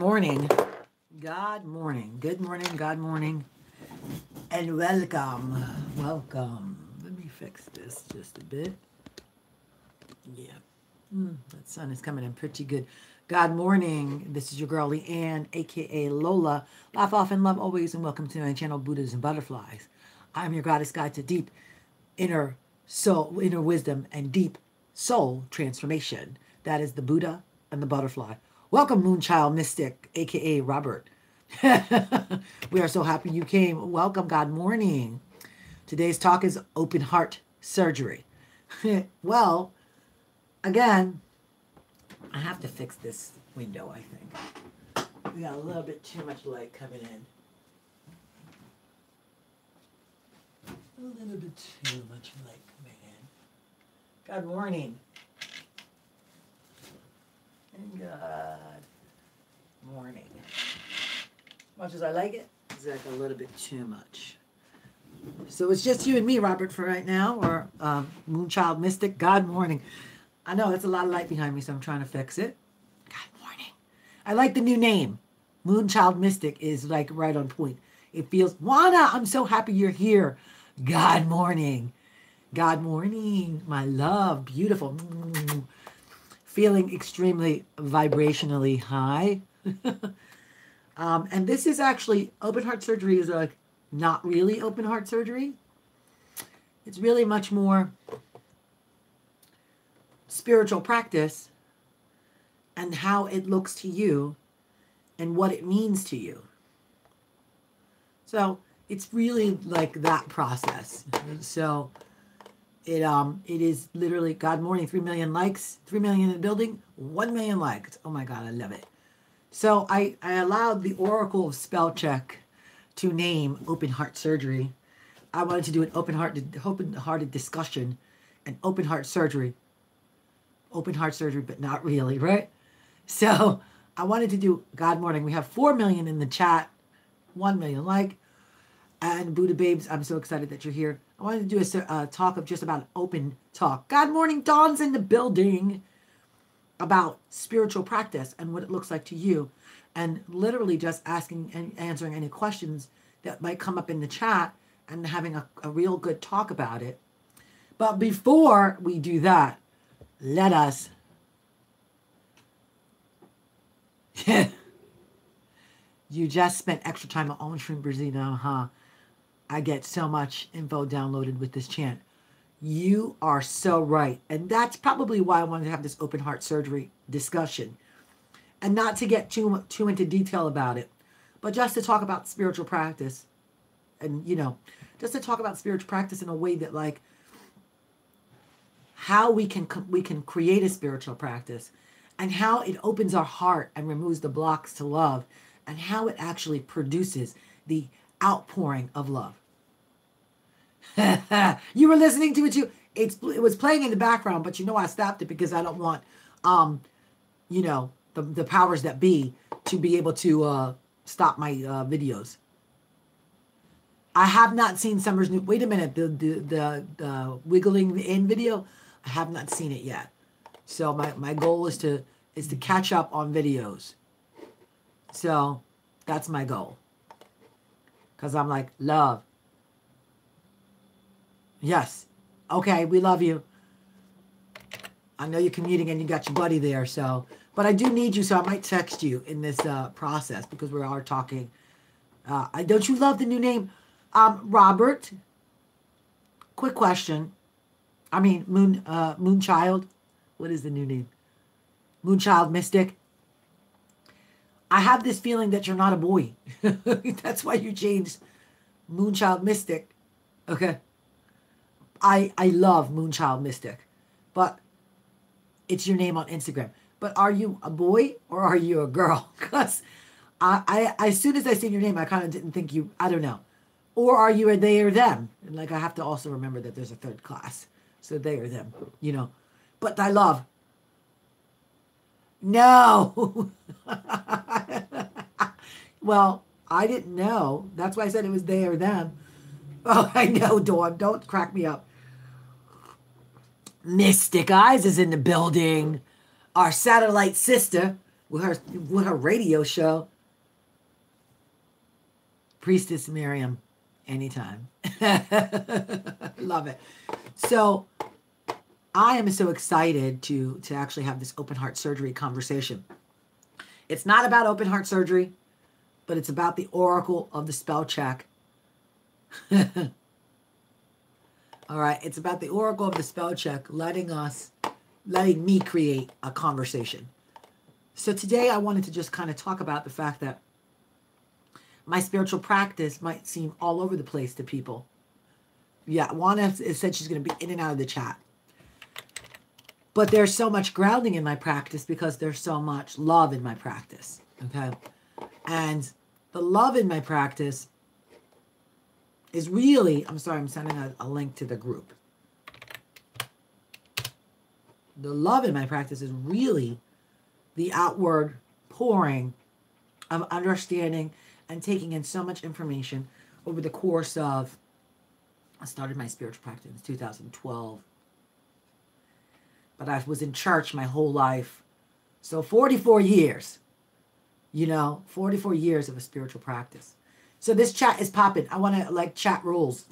Morning. God morning. Good morning. God morning. And welcome. Welcome. Let me fix this just a bit. Yeah. That sun is coming in pretty good. God morning. This is your girl Leanne, aka Lola. Laugh off and love always, and welcome to my channel, Buddhas and Butterflies. I'm your goddess guide to deep inner soul, inner wisdom, and deep soul transformation. That is the Buddha and the butterfly. Welcome, Moonchild Mystic, aka Robert. We are so happy you came. Welcome, God morning. Today's talk is open heart surgery. Well, again, I have to fix this window, I think. We got a little bit too much light coming in. A little bit too much light coming in. Good morning. And good morning. As much as I like it, it's like a little bit too much. So it's just you and me, Robert, for right now, or Moonchild Mystic. God morning. I know that's a lot of light behind me, so I'm trying to fix it. God morning. I like the new name. Moonchild Mystic is like right on point. It feels, Juana, I'm so happy you're here. God morning. God morning, my love. Beautiful. Feeling extremely vibrationally high. And this is actually, open heart surgery is like not really open heart surgery. It's really much more spiritual practice and how it looks to you and what it means to you. So it's really like that process. So it is literally, God morning, 3 million likes, 3 million in the building, 1 million likes. Oh my God, I love it. So I allowed the Oracle of Spell Check to name open heart surgery. I wanted to do an open-hearted discussion and open heart surgery. Open heart surgery, but not really, right? So I wanted to do God morning. We have 4 million in the chat, 1 million like. And Buddha Babes, I'm so excited that you're here. I wanted to do a talk of just about open talk. God morning, Dawn's in the building. About spiritual practice and what it looks like to you. And literally just asking and answering any questions that might come up in the chat and having a real good talk about it. But before we do that, let us... You just spent extra time on Om Shri Brazina, huh? I get so much info downloaded with this chant. You are so right. And that's probably why I wanted to have this open heart surgery discussion. And not to get too into detail about it, but just to talk about spiritual practice. And, you know, just to talk about spiritual practice in a way that, like, how we can create a spiritual practice and how it opens our heart and removes the blocks to love and how it actually produces the outpouring of love. You were listening to it. It was playing in the background, but you know I stopped it because I don't want, you know, the powers that be to be able to stop my videos. I have not seen Summer's new. Wait a minute, the wiggling in video. I have not seen it yet. So my goal is to catch up on videos. So that's my goal. Because I'm like, love. Yes. Okay, we love you. I know you're commuting and you got your buddy there, so. But I do need you, so I might text you in this process because we are talking. Don't you love the new name? Robert, quick question. I mean, Moonchild. What is the new name? Moonchild Mystic. I have this feeling that you're not a boy. That's why you changed Moonchild Mystic. Okay. I love Moonchild Mystic, but it's your name on Instagram. But are you a boy or are you a girl? Because I as soon as I seen your name, I kind of didn't think you, I don't know. Or are you a they or them? And like I have to also remember that there's a third class. So they or them, you know. But I love. No. Well, I didn't know. That's why I said it was they or them. Oh, I know, Dawn. Don't crack me up. Mystic Eyes is in the building. Our satellite sister. with her radio show. Priestess Miriam, anytime. Love it. So I am so excited to actually have this open heart surgery conversation. It's not about open heart surgery, but it's about the oracle of the spell check. All right, it's about the oracle of the spell check letting me create a conversation. So today I wanted to just kind of talk about the fact that my spiritual practice might seem all over the place to people. Yeah, Juana has said she's going to be in and out of the chat. But there's so much grounding in my practice because there's so much love in my practice. Okay? And the love in my practice is really, I'm sorry, I'm sending a link to the group. The love in my practice is really the outward pouring of understanding and taking in so much information over the course of, I started my spiritual practice in 2012. But I was in church my whole life. So 44 years, 44 years of a spiritual practice. So this chat is popping. I want to chat rules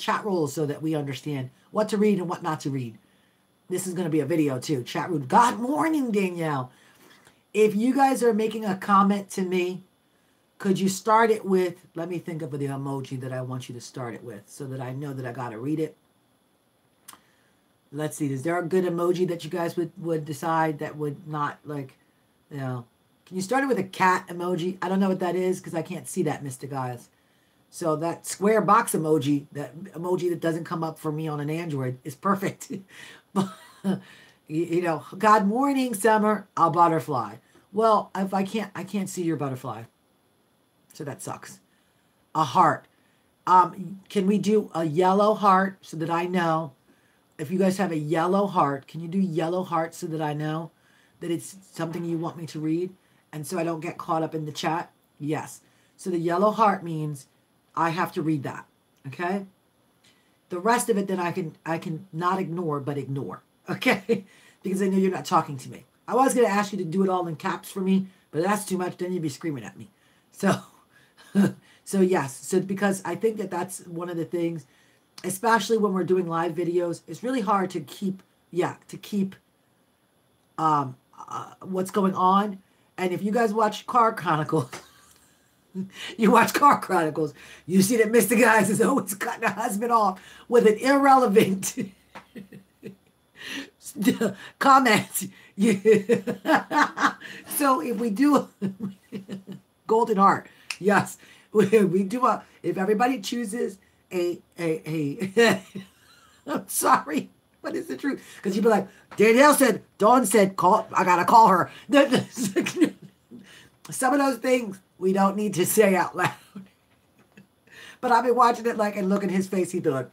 so that we understand what to read and what not to read. This is going to be a video too. Chat rule. God morning, Danielle. If you guys are making a comment to me, could you start it with, let me think of the emoji that I want you to start it with so that I know that I got to read it. Let's see. Is there a good emoji that you guys would decide that would not can you start it with a cat emoji? I don't know what that is because I can't see that, Mr. Guys. So that square box emoji, that emoji that doesn't come up for me on an Android is perfect. God morning, Summer, a butterfly. Well, if I can't see your butterfly. So that sucks. A heart. Can we do a yellow heart so that I know? If you guys have a yellow heart, can you do yellow heart so that I know that it's something you want me to read? And so I don't get caught up in the chat? Yes. So the yellow heart means I have to read that. Okay? The rest of it then I can not ignore, but ignore. Okay? Because I know you're not talking to me. I was going to ask you to do it all in caps for me, but that's too much. Then you'd be screaming at me. So, so yes. So because I think that that's one of the things, especially when we're doing live videos, it's really hard to keep what's going on. And if you guys watch Car Chronicles, you see that Mr. Guys is always cutting a husband off with an irrelevant comment. So if we do golden heart, yes, we do if everybody chooses I'm sorry, but it's the truth. Because you'd be like, Danielle said, Dawn said, I gotta call her. Some of those things we don't need to say out loud. But I've been watching it and look at his face, he'd be like,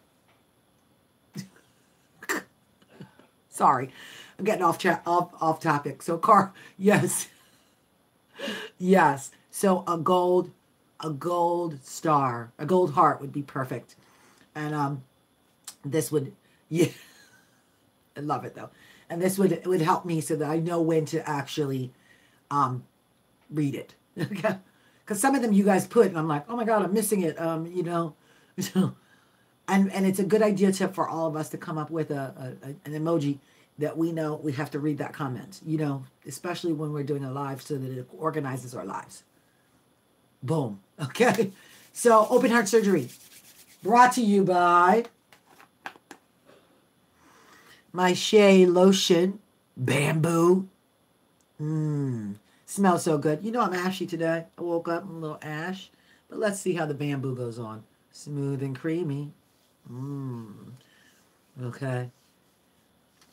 sorry, I'm getting off topic. So yes. Yes. So a gold star, a gold heart would be perfect. And this would, I love it though. And this would help me so that I know when to actually read it. Okay? Because some of them you guys put, and I'm like, oh my God, I'm missing it. And it's a good idea for all of us to come up with an emoji that we know we have to read that comment, especially when we're doing a live so that it organizes our lives. Boom. Okay. So open heart surgery brought to you by my Shea lotion, bamboo. Smells so good. I'm ashy today. I woke up, I'm a little ash, but let's see how the bamboo goes on. Smooth and creamy. Okay.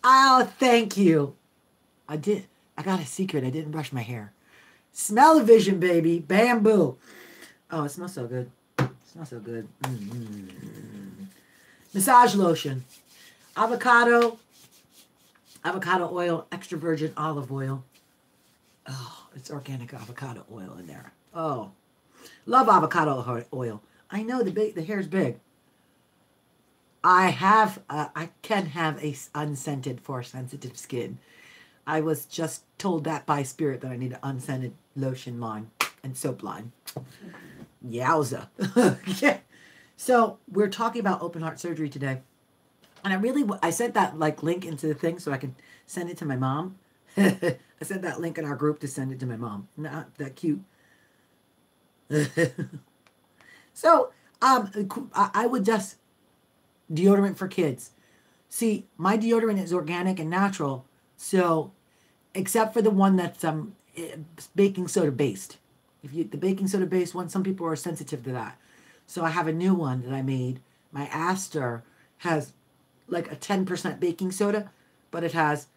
Oh, thank you. I got a secret. I didn't brush my hair. Smell-o-vision, baby. Bamboo. Oh, it smells so good. Massage lotion. Avocado oil, extra virgin olive oil. Oh, it's organic avocado oil in there. Oh, love avocado oil. I know the hair's big. I can have a unscented for sensitive skin. I was just told that by spirit that I need an unscented lotion line and soap line. Yowza. Yeah. So we're talking about open heart surgery today. And I sent that like link into the thing so I can send it to my mom. I sent that link in our group to send it to my mom. Not that cute. So I would just deodorant for kids. See, my deodorant is organic and natural. So except for the one that's baking soda based. The baking soda based one, some people are sensitive to that. So I have a new one that I made. My Aster has like a 10% baking soda, but it has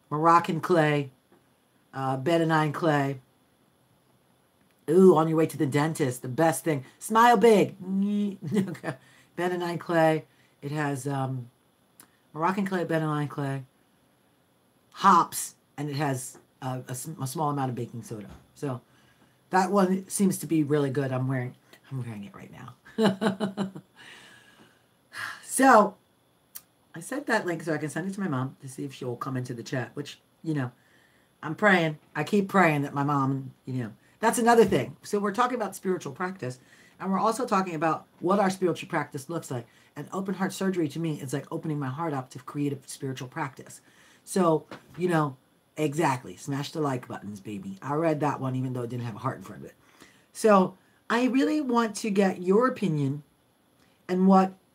Moroccan clay, bentonite clay. Ooh, on your way to the dentist, the best thing. Smile big. Bentonite clay. It has Moroccan clay, bentonite clay, hops, and it has a small amount of baking soda. So that one seems to be really good. I'm wearing it right now. So I sent that link so I can send it to my mom to see if she'll come into the chat, which, I'm praying. I keep praying that my mom, that's another thing. So we're talking about spiritual practice, and we're also talking about what our spiritual practice looks like. And open heart surgery to me is like opening my heart up to creative spiritual practice. So, exactly. Smash the like buttons, baby. I read that one even though it didn't have a heart in front of it. So I really want to get your opinion and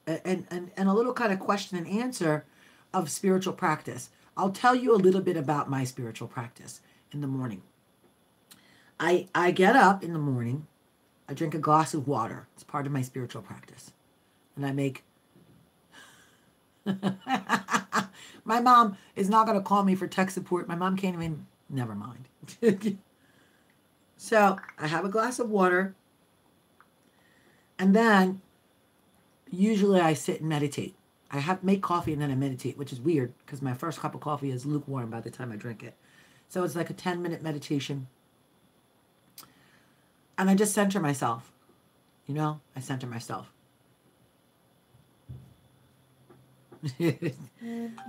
and a little kind of question and answer of spiritual practice. I'll tell you a little bit about my spiritual practice in the morning. I get up in the morning. I drink a glass of water. It's part of my spiritual practice. And I make... My mom is not going to call me for tech support. My mom can't even... Never mind. So I have a glass of water. And then usually I sit and meditate. I make coffee and then I meditate, which is weird because my first cup of coffee is lukewarm by the time I drink it. So it's like a 10-minute meditation. And I just center myself. I center myself.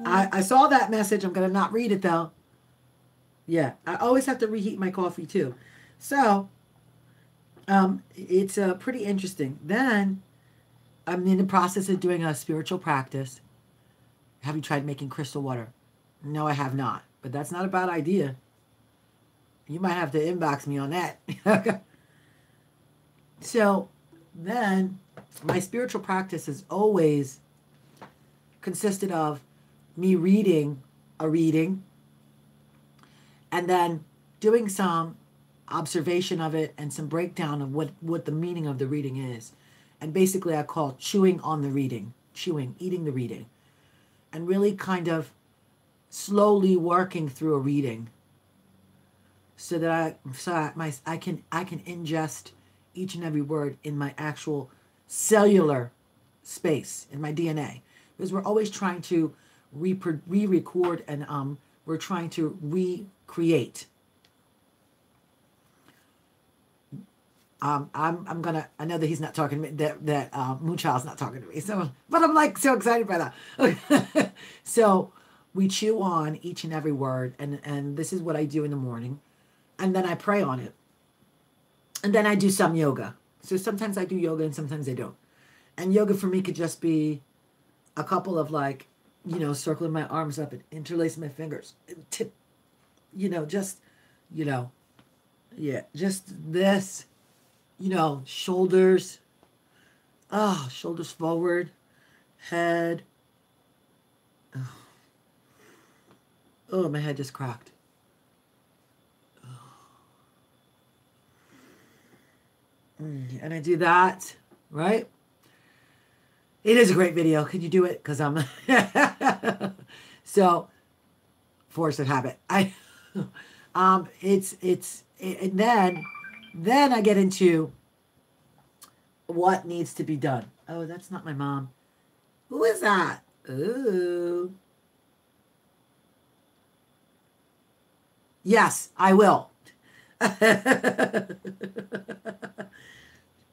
I saw that message. I'm going to not read it though. Yeah, I always have to reheat my coffee too. So it's pretty interesting. Then I'm in the process of doing a spiritual practice. Have you tried making crystal water? No, I have not. But that's not a bad idea. You might have to inbox me on that. So then my spiritual practice has always consisted of me reading a reading and then doing some observation of it and some breakdown of what the meaning of the reading is. And basically I call chewing on the reading, eating the reading, and really kind of slowly working through a reading so that I can ingest each and every word in my actual cellular space, in my DNA. Because we're always trying to re-record and we're trying to recreate. I'm gonna. I know that he's not talking to me. That Moonchild's not talking to me. So, but I'm like so excited by that. Okay. So we chew on each and every word, and this is what I do in the morning, and then I pray on it, and then I do some yoga. So sometimes I do yoga and sometimes I don't. And yoga for me could just be a couple of circling my arms up and interlacing my fingers, tip, just this. Shoulders, shoulders forward, head. Oh, my head just cracked. And I do that, right? It is a great video. Could you do it? Because I'm... So, force of habit. And then I get into what needs to be done. Oh, that's not my mom. Who is that? Ooh. Yes, I will.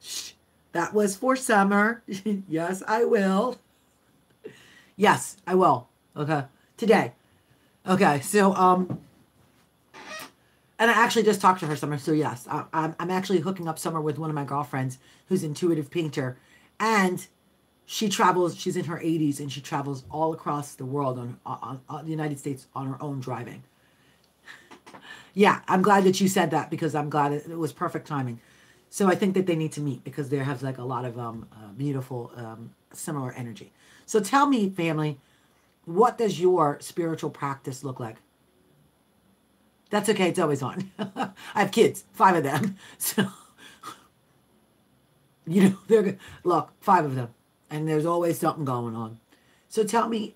Shh. That was for summer. Yes, I will. Yes, I will. Okay. Today. Okay, so and I actually just talked to her summer. So yes, I'm actually hooking up summer with one of my girlfriends who's intuitive painter, and she travels. She's in her 80s and she travels all across the world on the United States on her own driving. Yeah, I'm glad that you said that because I'm glad it was perfect timing. So I think that they need to meet because there has like a lot of beautiful similar energy. So tell me, family, what does your spiritual practice look like? That's okay. It's always on. I have kids, 5 of them. So, they're good. Look, 5 of them. And there's always something going on. So tell me,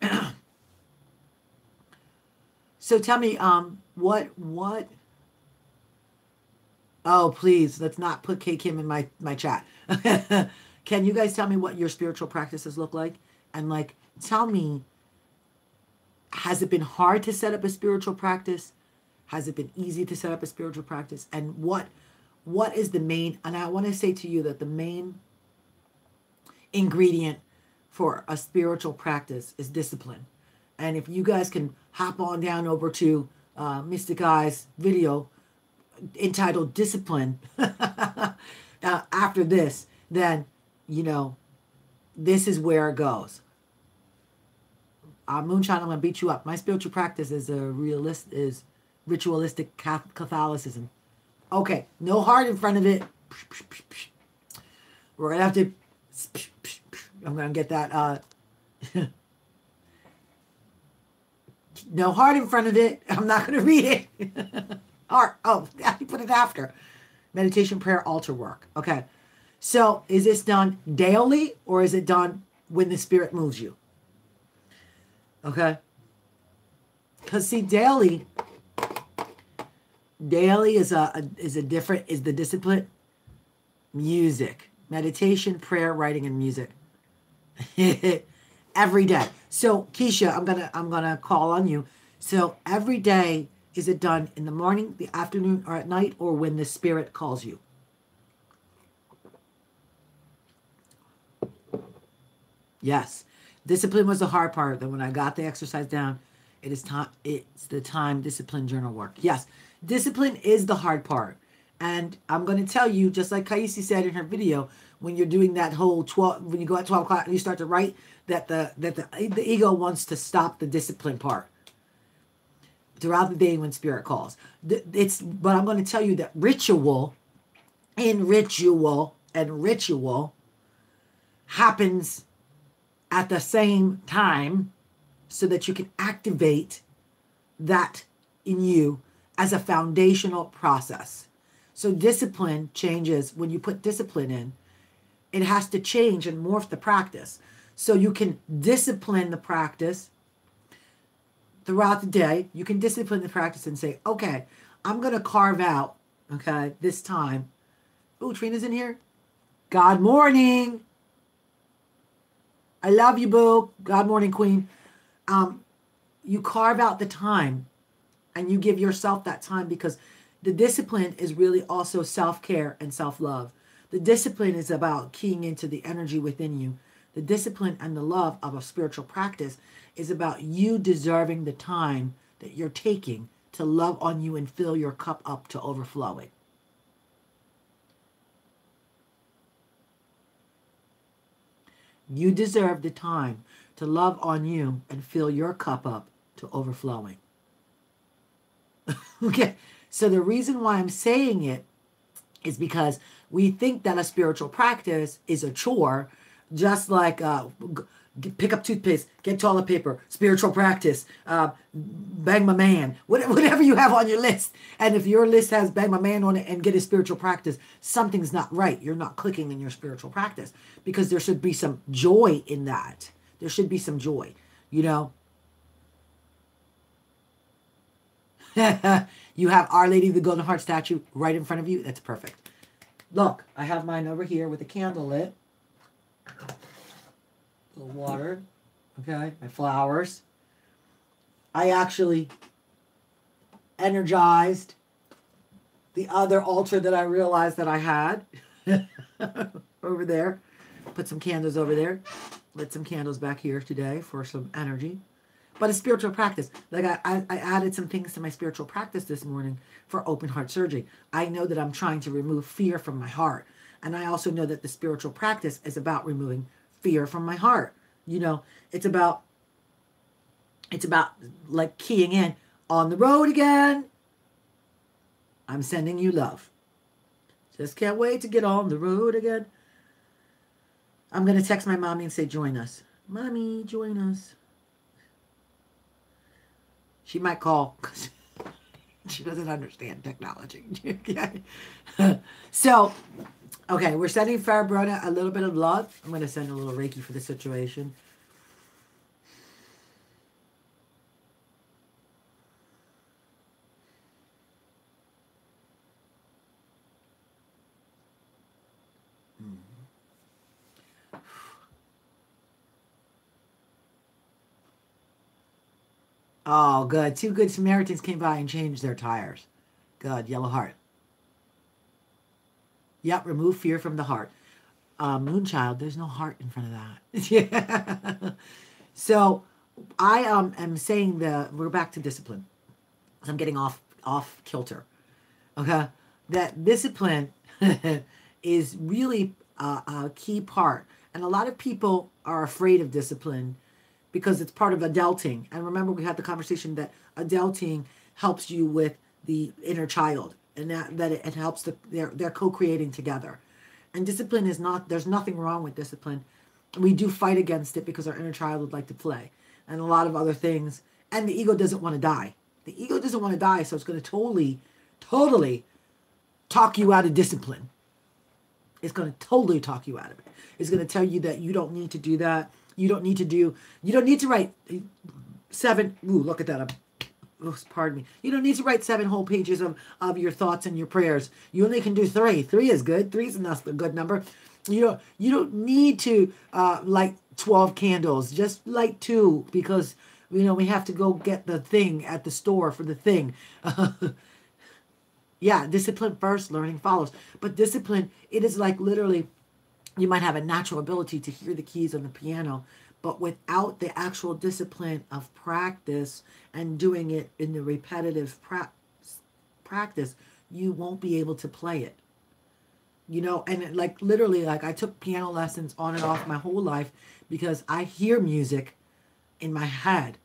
what, oh, please, let's not put K Kim in my chat. Can you guys tell me what your spiritual practices look like? And like, tell me, has it been hard to set up a spiritual practice? Has it been easy to set up a spiritual practice? And what is the main, and I want to say to you that the main ingredient for a spiritual practice is discipline. And if you guys can hop on down over to Mystic Eye's video entitled Discipline after this, then, this is where it goes. Moonshine, I'm going to beat you up. My spiritual practice is ritualistic Catholicism. Okay, no heart in front of it. We're going to have to... I'm going to get that... no heart in front of it. I'm not going to read it. Heart. Oh, you put it after. Meditation, prayer, altar work. Okay. So is this done daily or is it done when the spirit moves you? Okay. Because see, daily is the discipline. Music, meditation, prayer, writing, and music. Every day. So Keisha, I'm gonna call on you. So every day, is it done in the morning, the afternoon, or at night, or when the spirit calls you? Yes. Discipline was the hard part. Then when I got the exercise down, it is time. It's the time discipline journal work. Yes. Discipline is the hard part. And I'm going to tell you, just like Kaisi said in her video, when you're doing that whole 12, when you go at 12 o'clock and you start to write, that the ego wants to stop the discipline part throughout the day when spirit calls. But I'm going to tell you that ritual happens at the same time so that you can activate that in you as a foundational process. So discipline changes when you put discipline in. It has to change and morph the practice. So you can discipline the practice throughout the day. You can discipline the practice and say, okay, I'm going to carve out, okay, this time. Oh, Trina's in here. God morning. I love you, boo. God morning, queen. You carve out the time and you give yourself that time because the discipline is really also self-care and self-love. The discipline is about keying into the energy within you. The discipline and the love of a spiritual practice is about you deserving the time that you're taking to love on you and fill your cup up to overflowing. You deserve the time to love on you and fill your cup up to overflowing. Okay, so the reason why I'm saying it is because we think that a spiritual practice is a chore, just like pick up toothpaste, get toilet paper, spiritual practice, bang my man, whatever you have on your list. And if your list has bang my man on it and get a spiritual practice, something's not right. You're not clicking in your spiritual practice because there should be some joy in that. There should be some joy, you know. You have Our Lady of the Golden Heart statue right in front of you. That's perfect. Look, I have mine over here with a candle lit. A little water. Okay, my flowers. I actually energized the other altar that I realized that I had over there. Put some candles over there. Lit some candles back here today for some energy. but a spiritual practice. Like I added some things to my spiritual practice this morning for open heart surgery. I know that I'm trying to remove fear from my heart. And I also know that the spiritual practice is about removing fear from my heart. You know, it's about like keying in on the road again. I'm sending you love. Just can't wait to get on the road again. I'm going to text my mommy and say, join us. Mommy, join us. She might call because she doesn't understand technology. So, okay, we're sending Farabrona a little bit of love. I'm going to send a little Reiki for the situation. Oh, good. Two good Samaritans came by and changed their tires. Good. Yellow heart. Yep. Remove fear from the heart. Moonchild, there's no heart in front of that. Yeah. So I am saying we're back to discipline. I'm getting off kilter. Okay. That discipline is really a key part. And a lot of people are afraid of discipline because it's part of adulting. And remember, we had the conversation that adulting helps you with the inner child, and that it helps they're co-creating together. And discipline is not, there's nothing wrong with discipline. We do fight against it because our inner child would like to play and a lot of other things. And the ego doesn't want to die. The ego doesn't want to die, so it's going to totally talk you out of discipline. It's going to totally talk you out of it. It's going to tell you that you don't need to do that. You don't need to write 7, look at that. Pardon me. You don't need to write 7 whole pages of your thoughts and your prayers. You only can do 3. 3 is good. 3 is a good number. You don't need to light 12 candles. Just light 2 because, we have to go get the thing at the store for the thing. Yeah, discipline first, learning follows. But discipline, it is like literally, you might have a natural ability to hear the keys on the piano, but without the actual discipline of practice and doing it in the repetitive practice, you won't be able to play it. And like literally, like I took piano lessons on and off my whole life because I hear music in my head,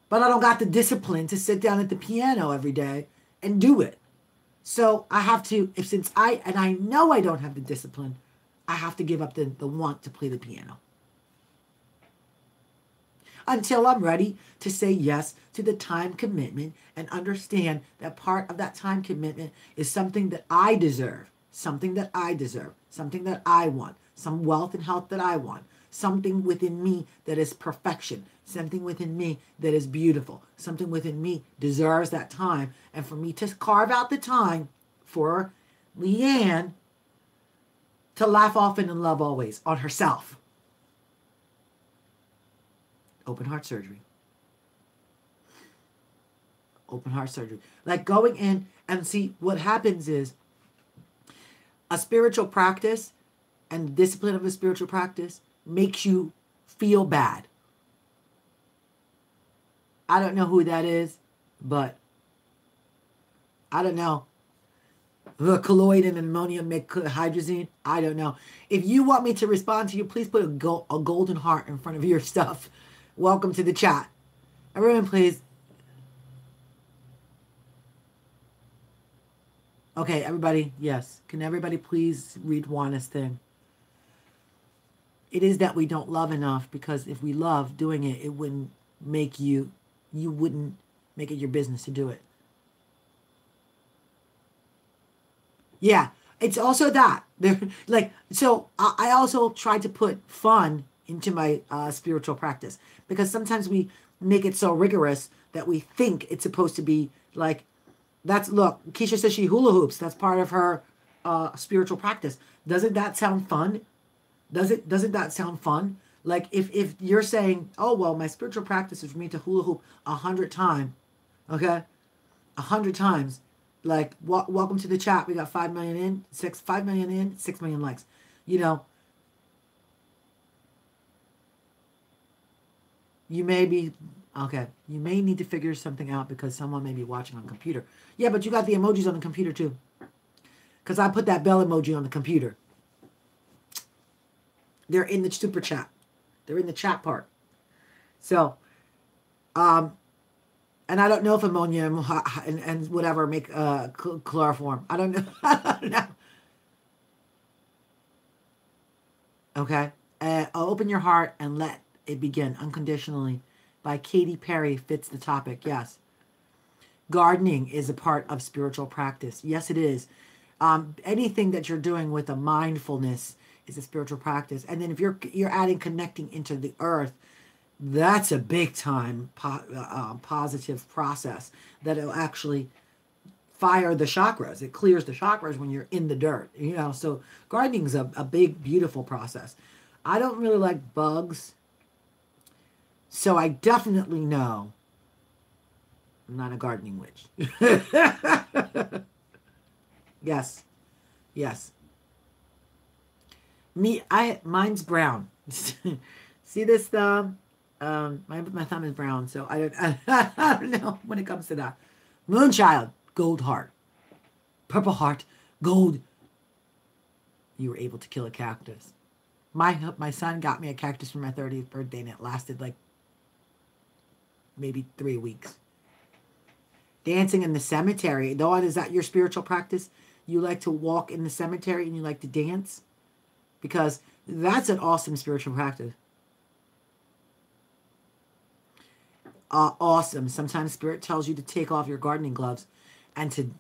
but I don't got the discipline to sit down at the piano every day and do it. So I have to, since I know I don't have the discipline, I have to give up the want to play the piano. Until I'm ready to say yes to the time commitment and understand that part of that time commitment is something that I deserve, something that I want, some wealth and health that I want, something within me that is perfection, something within me that is beautiful, something within me deserves that time. And for me to carve out the time for Leanne to laugh often and love always on herself. Open heart surgery. Open heart surgery. Like going in and see what happens is a spiritual practice and the discipline of a spiritual practice makes you feel bad. I don't know who that is, but I don't know. The colloid and ammonium make hydrazine. I don't know. If you want me to respond to you, please put a golden heart in front of your stuff. Welcome to the chat. Everyone, please. Okay, everybody, yes. Can everybody please read Juana's thing? It is that we don't love enough, because if we love doing it, it wouldn't make you wouldn't make it your business to do it. Yeah, it's also that. So I also try to put fun into my spiritual practice, because sometimes we make it so rigorous that we think it's supposed to be like, look, Keisha says she hula hoops. That's part of her spiritual practice. Doesn't that sound fun? Doesn't that sound fun? Like if you're saying, oh, well, my spiritual practice is for me to hula hoop 100 times, okay? 100 times. Like, welcome to the chat. We got 5 million in, 5 million in, 6 million likes. You may be Okay. You may need to figure something out because someone may be watching on computer. Yeah, but you got the emojis on the computer too. Because I put that bell emoji on the computer. They're in the super chat. They're in the chat part. So, and I don't know if ammonia and whatever make chloroform. I don't know. I don't know. Okay. Open your heart and let it begin unconditionally by Katy Perry fits the topic. Yes. Gardening is a part of spiritual practice. Yes, it is. Anything that you're doing with a mindfulness is a spiritual practice. And then if you're adding connecting into the earth, that's a big time positive process that will actually fire the chakras. It clears the chakras when you're in the dirt, you know. So gardening is a big, beautiful process. I don't really like bugs, so I definitely know I'm not a gardening witch. Yes, yes. Mine's brown. See this thumb? My thumb is brown, so I don't know when it comes to that. Moonchild, gold heart, purple heart, gold. You were able to kill a cactus. My son got me a cactus for my 30th birthday, and it lasted like maybe 3 weeks. Dancing in the cemetery. Dawn, is that your spiritual practice? You like to walk in the cemetery and you like to dance? Because that's an awesome spiritual practice. Awesome. Sometimes Spirit tells you to take off your gardening gloves and to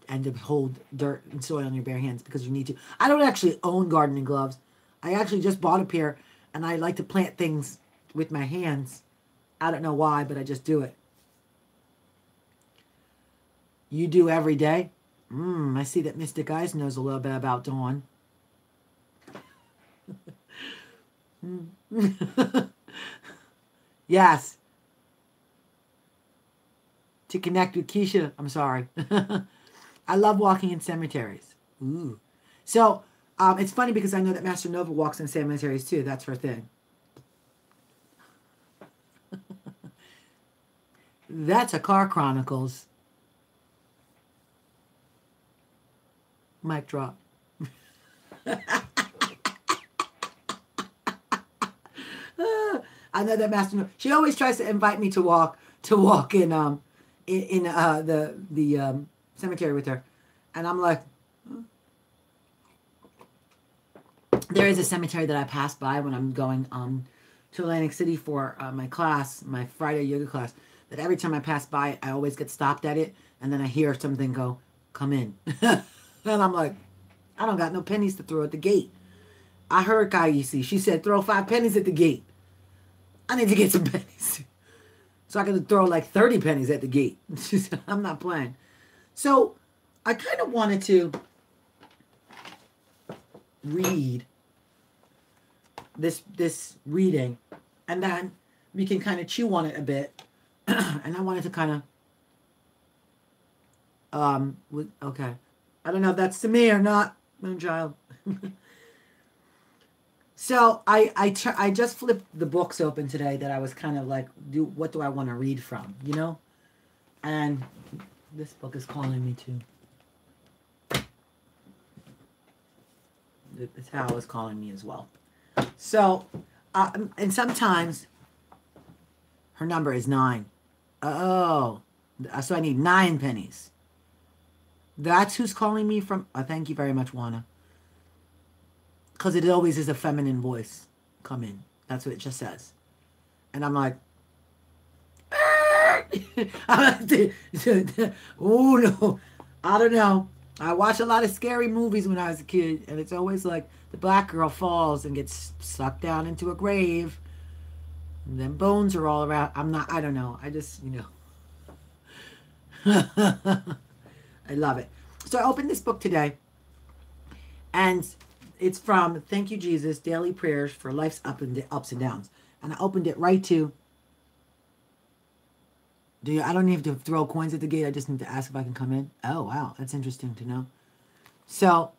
hold dirt and soil on your bare hands because you need to. I don't actually own gardening gloves. I actually just bought a pair, and I like to plant things with my hands. I don't know why, but I just do it. You do every day? I see that Mystic Eyes knows a little bit about Dawn. Yes. To connect with Keisha. I'm sorry. I love walking in cemeteries. Ooh. So, it's funny because I know that Master Nova walks in cemeteries too. That's her thing. That's a Car Chronicles. Mic drop. I know that Master Nova. She always tries to invite me to walk in the cemetery with her, and I'm like, there is a cemetery that I pass by when I'm going to Atlantic City for my class, my Friday yoga class. That every time I pass by, I always get stopped at it, and then I hear something go, "Come in," and I'm like, I don't got no pennies to throw at the gate. I heard Kayisi. She said, throw 5 pennies at the gate. I need to get some pennies. So I could throw like 30 pennies at the gate. She said, I'm not playing. So I kind of wanted to read this reading, and then we can kind of chew on it a bit. And I wanted to kind of, okay. I don't know if that's to me or not, Moonchild. So I just flipped the books open today that I was kind of like, what do I want to read from, you know? And this book is calling me too. The Tao is calling me as well. So, and sometimes her number is 9. Oh, so I need 9 pennies. That's who's calling me from. Thank you very much, Juana. Because it always is a feminine voice. Come in. That's what it just says. And I'm like, oh no, I don't know. I watched a lot of scary movies when I was a kid, and it's always like the black girl falls and gets sucked down into a grave, and then bones are all around. I don't know. I just, I love it. So I opened this book today, and it's from Thank You, Jesus, Daily Prayers for Life's Ups and Downs. And I opened it right to, I don't need to throw coins at the gate. I just need to ask if I can come in. Oh, wow. That's interesting to know. So,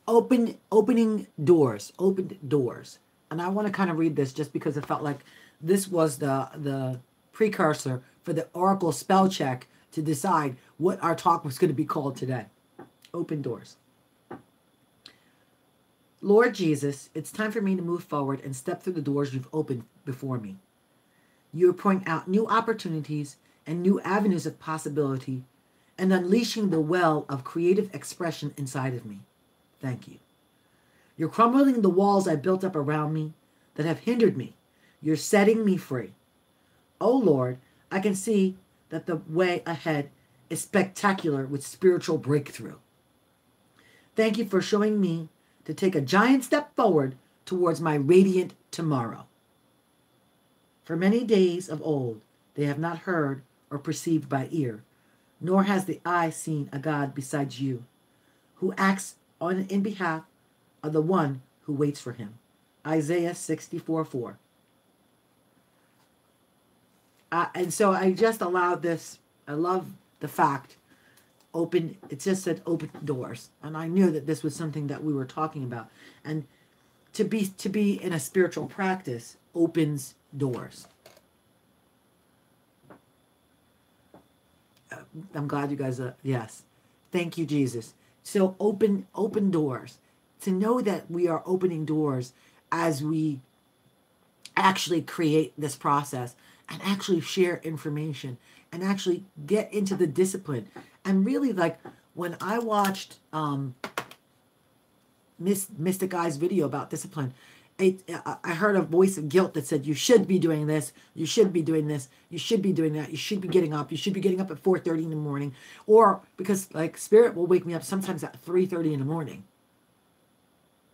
opening doors. Opened doors. And I want to kind of read this just because it felt like this was the precursor for the Oracle spell check to decide what our talk was going to be called today. Open doors. Lord Jesus, it's time for me to move forward and step through the doors you've opened before me. You are pointing out new opportunities and new avenues of possibility and unleashing the well of creative expression inside of me. Thank you. You're crumbling the walls I built up around me that have hindered me. You're setting me free. Oh Lord, I can see that the way ahead is spectacular with spiritual breakthrough. Thank you for showing me to take a giant step forward towards my radiant tomorrow. For many days of old, they have not heard or perceived by ear, nor has the eye seen a God besides you, who acts in behalf of the one who waits for him. Isaiah 64:4. And so I just allowed this. I love the fact, it just said open doors. And I knew that this was something that we were talking about. And to be in a spiritual practice opens doors. I'm glad you guys are, yes. Thank you, Jesus. So open doors. To know that we are opening doors as we actually create this process and actually share information and actually get into the discipline. And really, like, when I watched Mystic Eye's video about discipline, I heard a voice of guilt that said, you should be doing this, you should be doing this, you should be doing that, you should be getting up at 4:30 in the morning. Or because, like, Spirit will wake me up sometimes at 3:30 in the morning.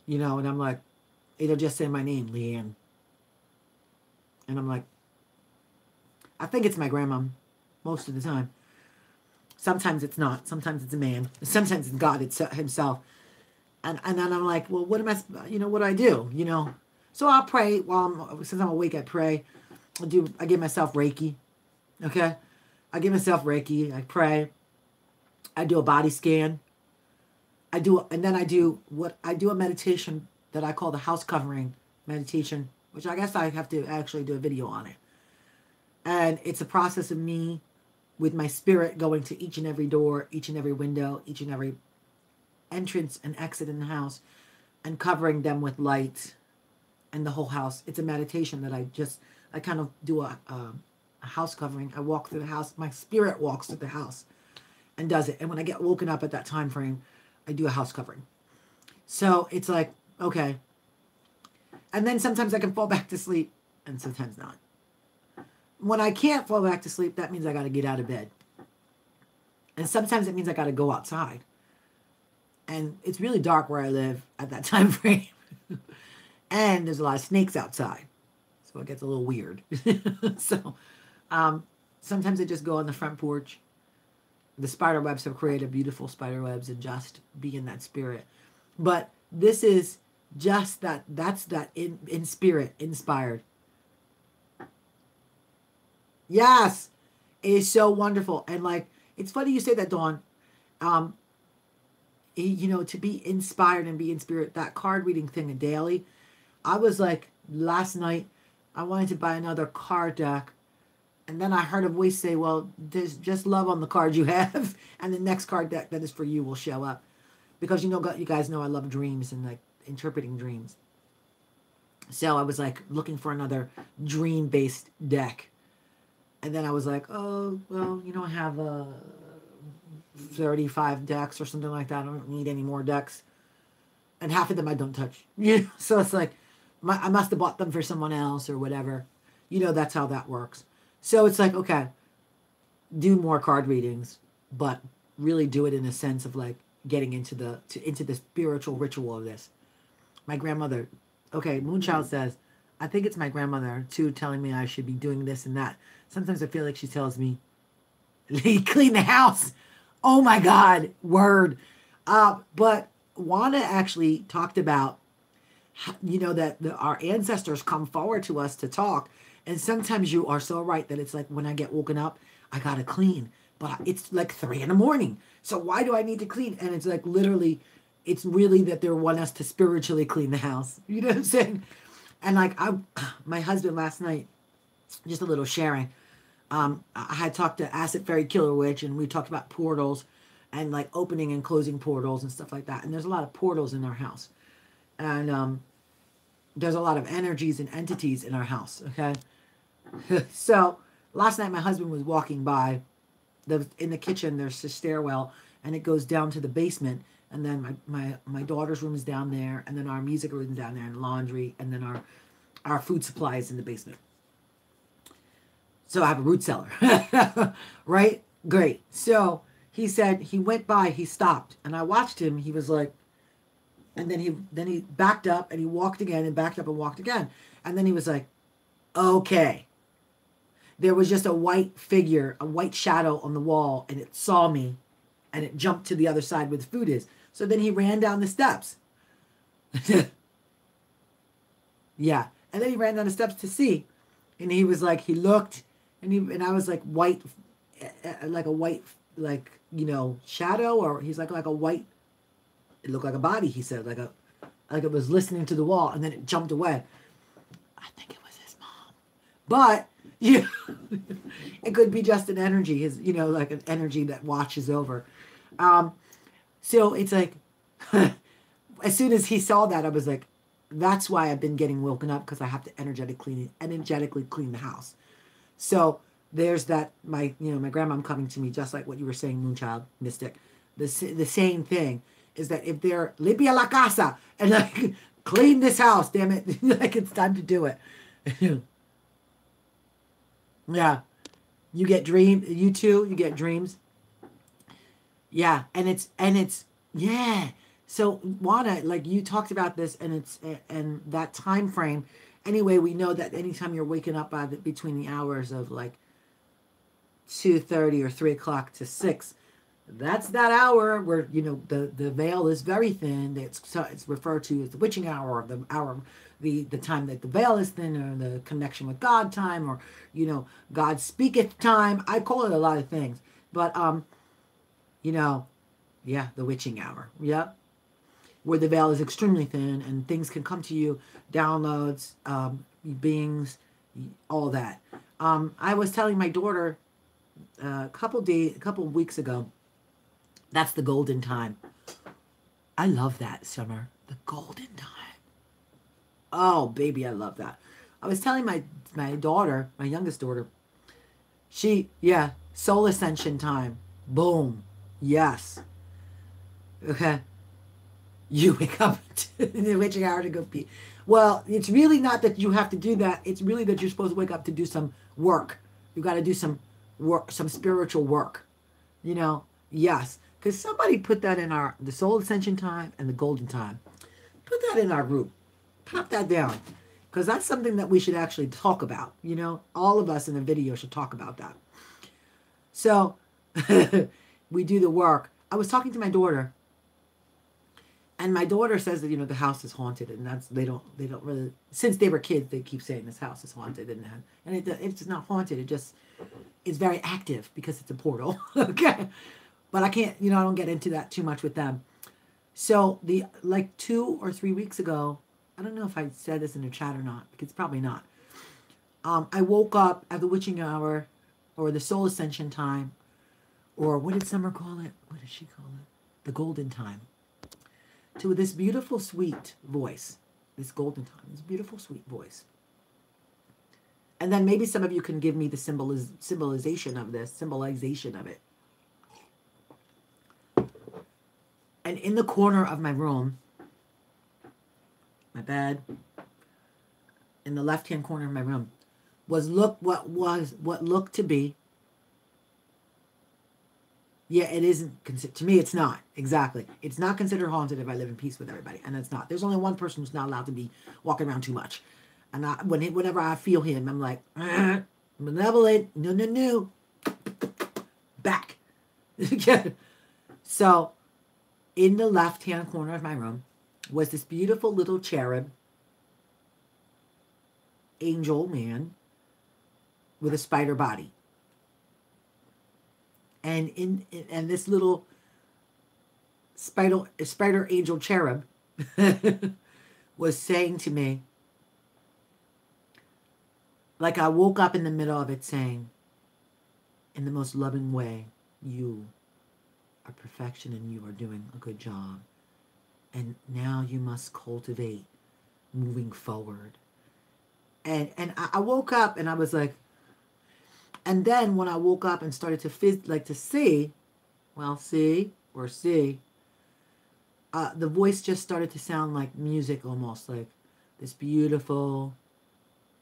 You know, and I'm like, it'll just say my name, Leanne. And I'm like, I think it's my grandma most of the time. Sometimes it's not. Sometimes it's a man. Sometimes it's God himself. And then I'm like, well, what do I do? You know, so I'll pray since I'm awake, I pray. I give myself Reiki. Okay. I give myself Reiki. I pray. I do a body scan. I do a meditation that I call the house covering meditation, which I guess I have to actually do a video on it. And it's a process of me with my spirit going to each and every door, each and every window, each and every entrance and exit in the house and covering them with light and the whole house. It's a meditation that I kind of do a house covering. I walk through the house. My spirit walks through the house and does it. And when I get woken up at that time frame, I do a house covering. So it's like, okay. And then sometimes I can fall back to sleep and sometimes not. When I can't fall back to sleep, that means I got to get out of bed. And sometimes it means I got to go outside. And it's really dark where I live at that time frame. And there's a lot of snakes outside. So it gets a little weird. So sometimes I just go on the front porch. The spider webs have created beautiful spider webs and just be in that spirit. But this is just that's that in spirit, inspired. Yes, it is so wonderful. And like, it's funny you say that, Dawn. You know, to be inspired and be in spirit, that card reading thing daily. I was like, last night, I wanted to buy another card deck. And then I heard a voice say, well, there's just love on the card you have. And the next card deck that is for you will show up. Because you guys know I love dreams and like interpreting dreams. So I was like looking for another dream-based deck. And then I was like, oh, well, I have 35 decks or something like that. I don't need any more decks. And half of them I don't touch. So it's like, I must have bought them for someone else or whatever. That's how that works. So it's like, okay, do more card readings, but really do it in a sense of like getting into the spiritual ritual of this. My grandmother, okay, Moonchild says, I think it's my grandmother too telling me I should be doing this and that. Sometimes I feel like she tells me, clean the house. Oh my God, word. But Wanda actually talked about, that our ancestors come forward to us to talk. And sometimes you are so right that it's like when I get woken up, I got to clean. But it's like 3 a.m. So why do I need to clean? And it's like literally, it's really that they want us to spiritually clean the house. You know what I'm saying? And like my husband last night, just a little sharing. I had talked to Acid Fairy Killer Witch, and we talked about portals and like opening and closing portals and stuff like that. And there's a lot of portals in our house. And there's a lot of energies and entities in our house, okay? So last night my husband was walking by. In the kitchen, there's a stairwell, and it goes down to the basement. And then my daughter's room is down there, and then our music room is down there, and laundry, and then our food supply is in the basement. So I have a root cellar, right? Great. So he said he went by, he stopped, and I watched him. He was like, and then he backed up, and he walked again, and backed up and walked again, and then he was like, okay. There was just a white figure, a white shadow on the wall, and it saw me, and it jumped to the other side where the food is. So then he ran down the steps. Yeah, and then he ran down the steps to see, and he was like, he looked. And I was like white, like a white, like, you know, shadow, or he's like a white, it looked like a body, he said, like it was listening to the wall, and then it jumped away. I think it was his mom. But, yeah, it could be just an energy, his, you know, like an energy that watches over. So it's like, as soon as he saw that, I was like, that's why I've been getting woken up, because I have to energetically clean the house. So there's that, my grandmom coming to me, just like what you were saying, Moonchild, Mystic. The same thing is that if they're limpia la casa, and like, clean this house, damn it, like it's time to do it. Yeah. You get you too, you get dreams. Yeah, and it's, yeah. So Juana, like you talked about this, and that time frame. Anyway, we know that anytime you're waking up between the hours of like 2:30 or 3 o'clock to 6, that's that hour where, you know, the veil is very thin. It's referred to as the witching hour, or the hour, the time that the veil is thin, or the connection with God time, or, you know, God speaketh time. I call it a lot of things, but you know, yeah, the witching hour. Yep. Where the veil is extremely thin and things can come to you, downloads, beings, all that. I was telling my daughter a couple of weeks ago, that's the golden time. I love that, Summer. The golden time. Oh, baby, I love that. I was telling my daughter, my youngest daughter, soul ascension time. Boom. Yes. Okay. You wake up to the witching hour to go pee. Well, it's really not that you have to do that. It's really that you're supposed to wake up to do some work. You got to do some work, some spiritual work. You know, yes. Because somebody put that in the soul ascension time and the golden time. Put that in our group. Pop that down. Because that's something that we should actually talk about. You know, all of us in the video should talk about that. So, we do the work. I was talking to my daughter. And my daughter says that, you know, the house is haunted, and they don't really, since they were kids, they keep saying this house is haunted, and it's not haunted. It's very active because it's a portal. Okay. But I can't, you know, I don't get into that too much with them. So like 2 or 3 weeks ago, I don't know if I said this in the chat or not, because probably not. I woke up at the witching hour, or the soul ascension time, or what did Summer call it? What did she call it? The golden time. To this beautiful, sweet voice, this golden time, this beautiful, sweet voice. And then maybe some of you can give me the symbolization of it. And in the corner of my room, my bed, in the left-hand corner of my room, what looked to be. Yeah, it isn't. To me, it's not. Exactly. It's not considered haunted if I live in peace with everybody. And it's not. There's only one person who's not allowed to be walking around too much. And whenever I feel him, I'm like, malevolent, no. Back. So, in the left-hand corner of my room was this beautiful little cherub, angel man, with a spider body. And this little spider angel cherub was saying to me, like I woke up in the middle of it saying, in the most loving way. You are perfection and you are doing a good job. And now you must cultivate moving forward. And I woke up and I was like, and then when I woke up and started to see, the voice just started to sound like music, almost like this beautiful,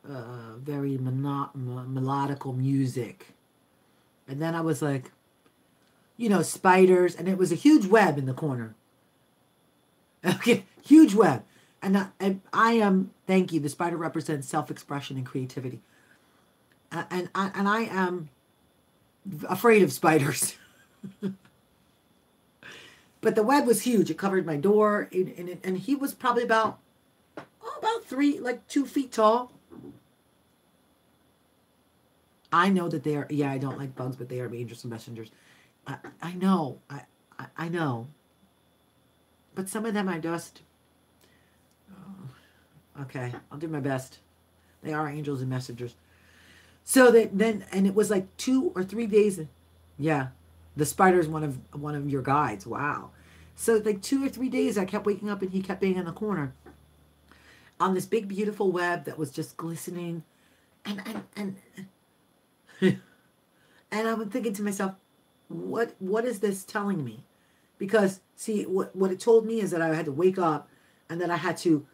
very melodical music. And then I was like, spiders, and it was a huge web in the corner. Okay, huge web. And I am, thank you, the spider represents self-expression and creativity. And I am afraid of spiders. But the web was huge. It covered my door. And he was probably about 2 feet tall. I know that they are, I don't like bugs, but they are angels and messengers. I know. I know. But some of them I just, okay, I'll do my best. They are angels and messengers. So then, and it was like 2 or 3 days. Yeah, the spider is one of your guides. Wow. So like 2 or 3 days, I kept waking up and he kept being in the corner on this big, beautiful web that was just glistening. And and I'm thinking to myself, what is this telling me? Because see, what it told me is that I had to wake up and that I had to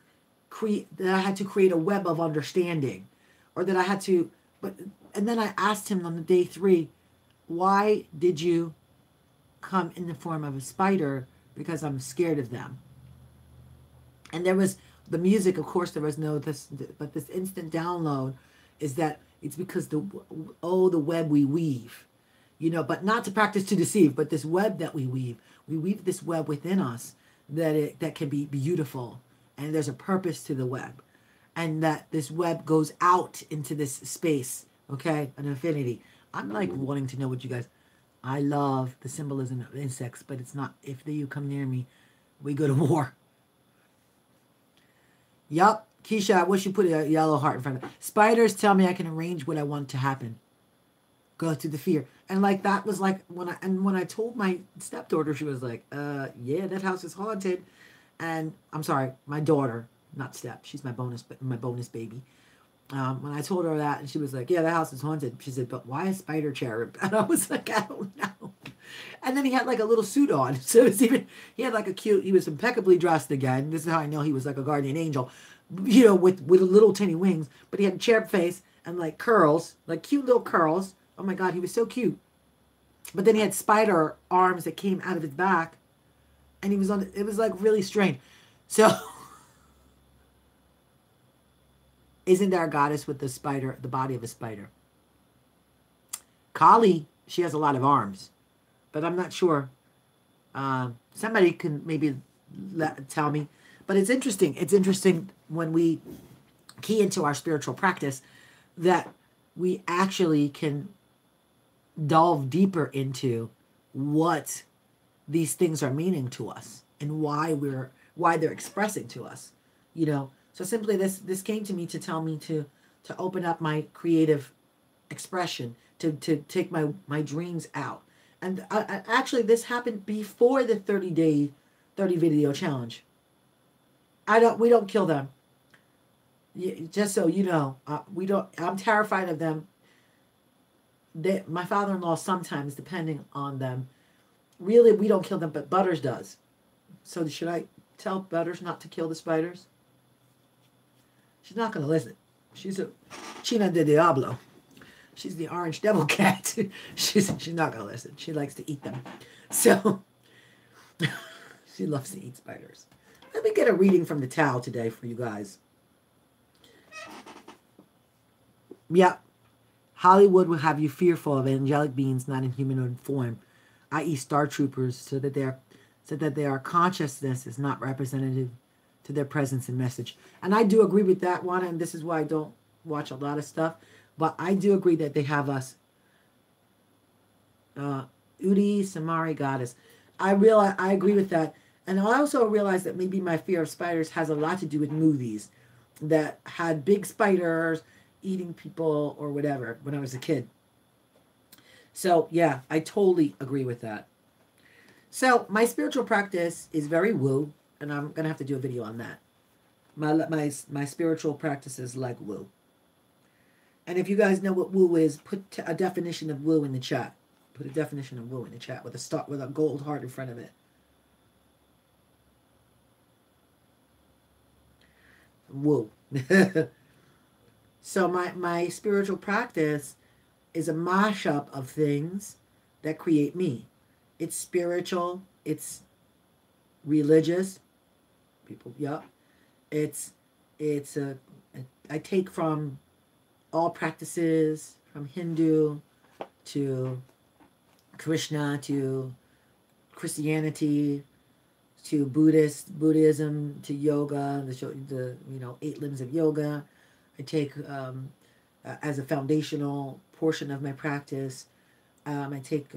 create a web of understanding, or that I had to. And then I asked him on the day 3, why did you come in the form of a spider? Because I'm scared of them. And there was the music, of course, there was but this instant download is that it's because the web we weave, but not to practice to deceive, but this web that we weave this web within us that can be beautiful, and there's a purpose to the web, and that this web goes out into this space, okay, an infinity. I'm like wanting to know what you guys. I love the symbolism of insects, but it's not. If you come near me, we go to war. Yup, Keisha, I wish you put a yellow heart in front of it. Spiders tell me I can arrange what I want to happen. Go through the fear. And like that was like when I told my stepdaughter, she was like, yeah, that house is haunted. And I'm sorry, my daughter, not step, she's my bonus baby. When I told her that, and she was like, yeah, the house is haunted. She said, but why a spider cherub? And I was like, I don't know. And then he had like a little suit on. So he had like he was impeccably dressed again. This is how I know he was like a guardian angel, with little tiny wings. But he had a cherub face and like curls, like cute little curls. Oh my God, he was so cute. But then he had spider arms that came out of his back. And it was like really strange. So... Isn't there a goddess with the body of a spider? Kali, she has a lot of arms, but I'm not sure. Somebody can maybe tell me. But it's interesting. It's interesting when we key into our spiritual practice that we actually can delve deeper into what these things are meaning to us and why they're expressing to us, So simply this came to me to tell me to open up my creative expression, to take my dreams out. And actually this happened before the 30 video challenge. We don't kill them. Just so you know, I'm terrified of them. My father-in-law sometimes, depending on them, really we don't kill them, but Butters does. So should I tell Butters not to kill the spiders? She's not going to listen. She's a China de Diablo. She's the orange devil cat. She's not going to listen. She likes to eat them. So, she loves to eat spiders. Let me get a reading from the Tao today for you guys. Yeah. Hollywood will have you fearful of angelic beings not in humanoid form, i.e. star troopers, so that their consciousness is not representative to their presence and message. And I do agree with that one, and this is why I don't watch a lot of stuff, but I do agree that they have us. Udi Samari goddess. I agree with that. And I also realize that maybe my fear of spiders has a lot to do with movies that had big spiders eating people or whatever when I was a kid. So, yeah, I totally agree with that. So, my spiritual practice is very woo, and I'm going to have to do a video on that. My spiritual practice is like woo. And if you guys know what woo is, put a definition of woo in the chat. Put a definition of woo in the chat with a gold heart in front of it. Woo. So my spiritual practice is a mashup of things that create me. It's spiritual. It's religious. People, yeah. It's I take from all practices, from Hindu to Krishna to Christianity to Buddhism to yoga, the 8 limbs of yoga. I take as a foundational portion of my practice. I take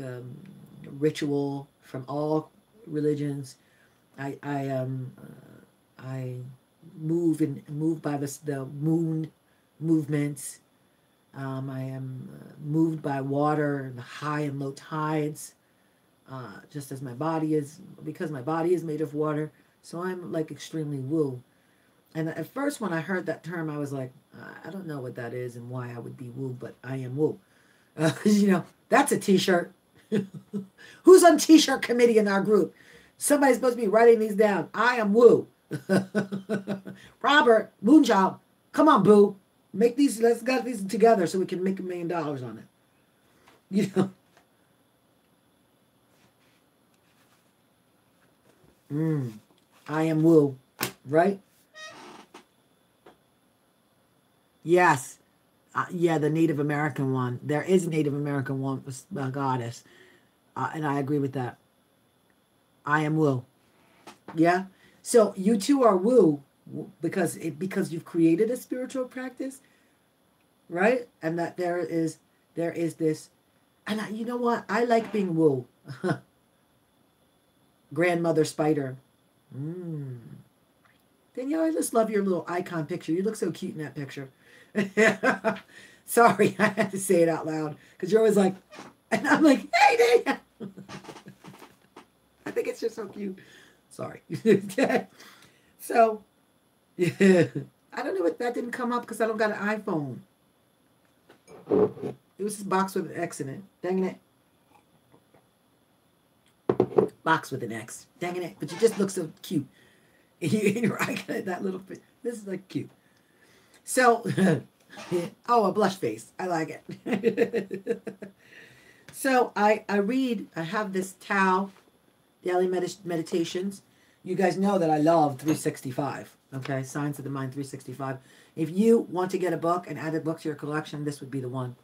ritual from all religions. I move by the moon movements. I am moved by water, the high and low tides, just as my body is, because my body is made of water. So I'm like extremely woo. And at first when I heard that term, I was like, I don't know what that is and why I would be woo, but I am woo. That's a t-shirt. Who's on t-shirt committee in our group? Somebody's supposed to be writing these down. I am woo. Robert, Moonchild, come on, boo. Let's get these together so we can make $1 million on it. I am woo, right? Yes. Yeah, the Native American one. There is a Native American one, goddess. And I agree with that. I am woo. Yeah. So you two are woo because you've created a spiritual practice, right? And that there is this, and you know what? I like being woo. Grandmother Spider. Danielle, I just love your little icon picture. You look so cute in that picture. Sorry, I had to say it out loud because you're always like, and I'm like, hey, Danielle. I think it's just so cute. Sorry. So, yeah. I don't know what that didn't come up because I don't got an iPhone. It was this box with an X in it. Dang it. Box with an X. Dang it. But you just look so cute. I got that little face. This is like cute. So, oh, a blush face. I like it. So I have this Tao daily meditations. You guys know that I love 365. Okay, Signs of the Mind 365. If you want to get a book and add a book to your collection, this would be the one.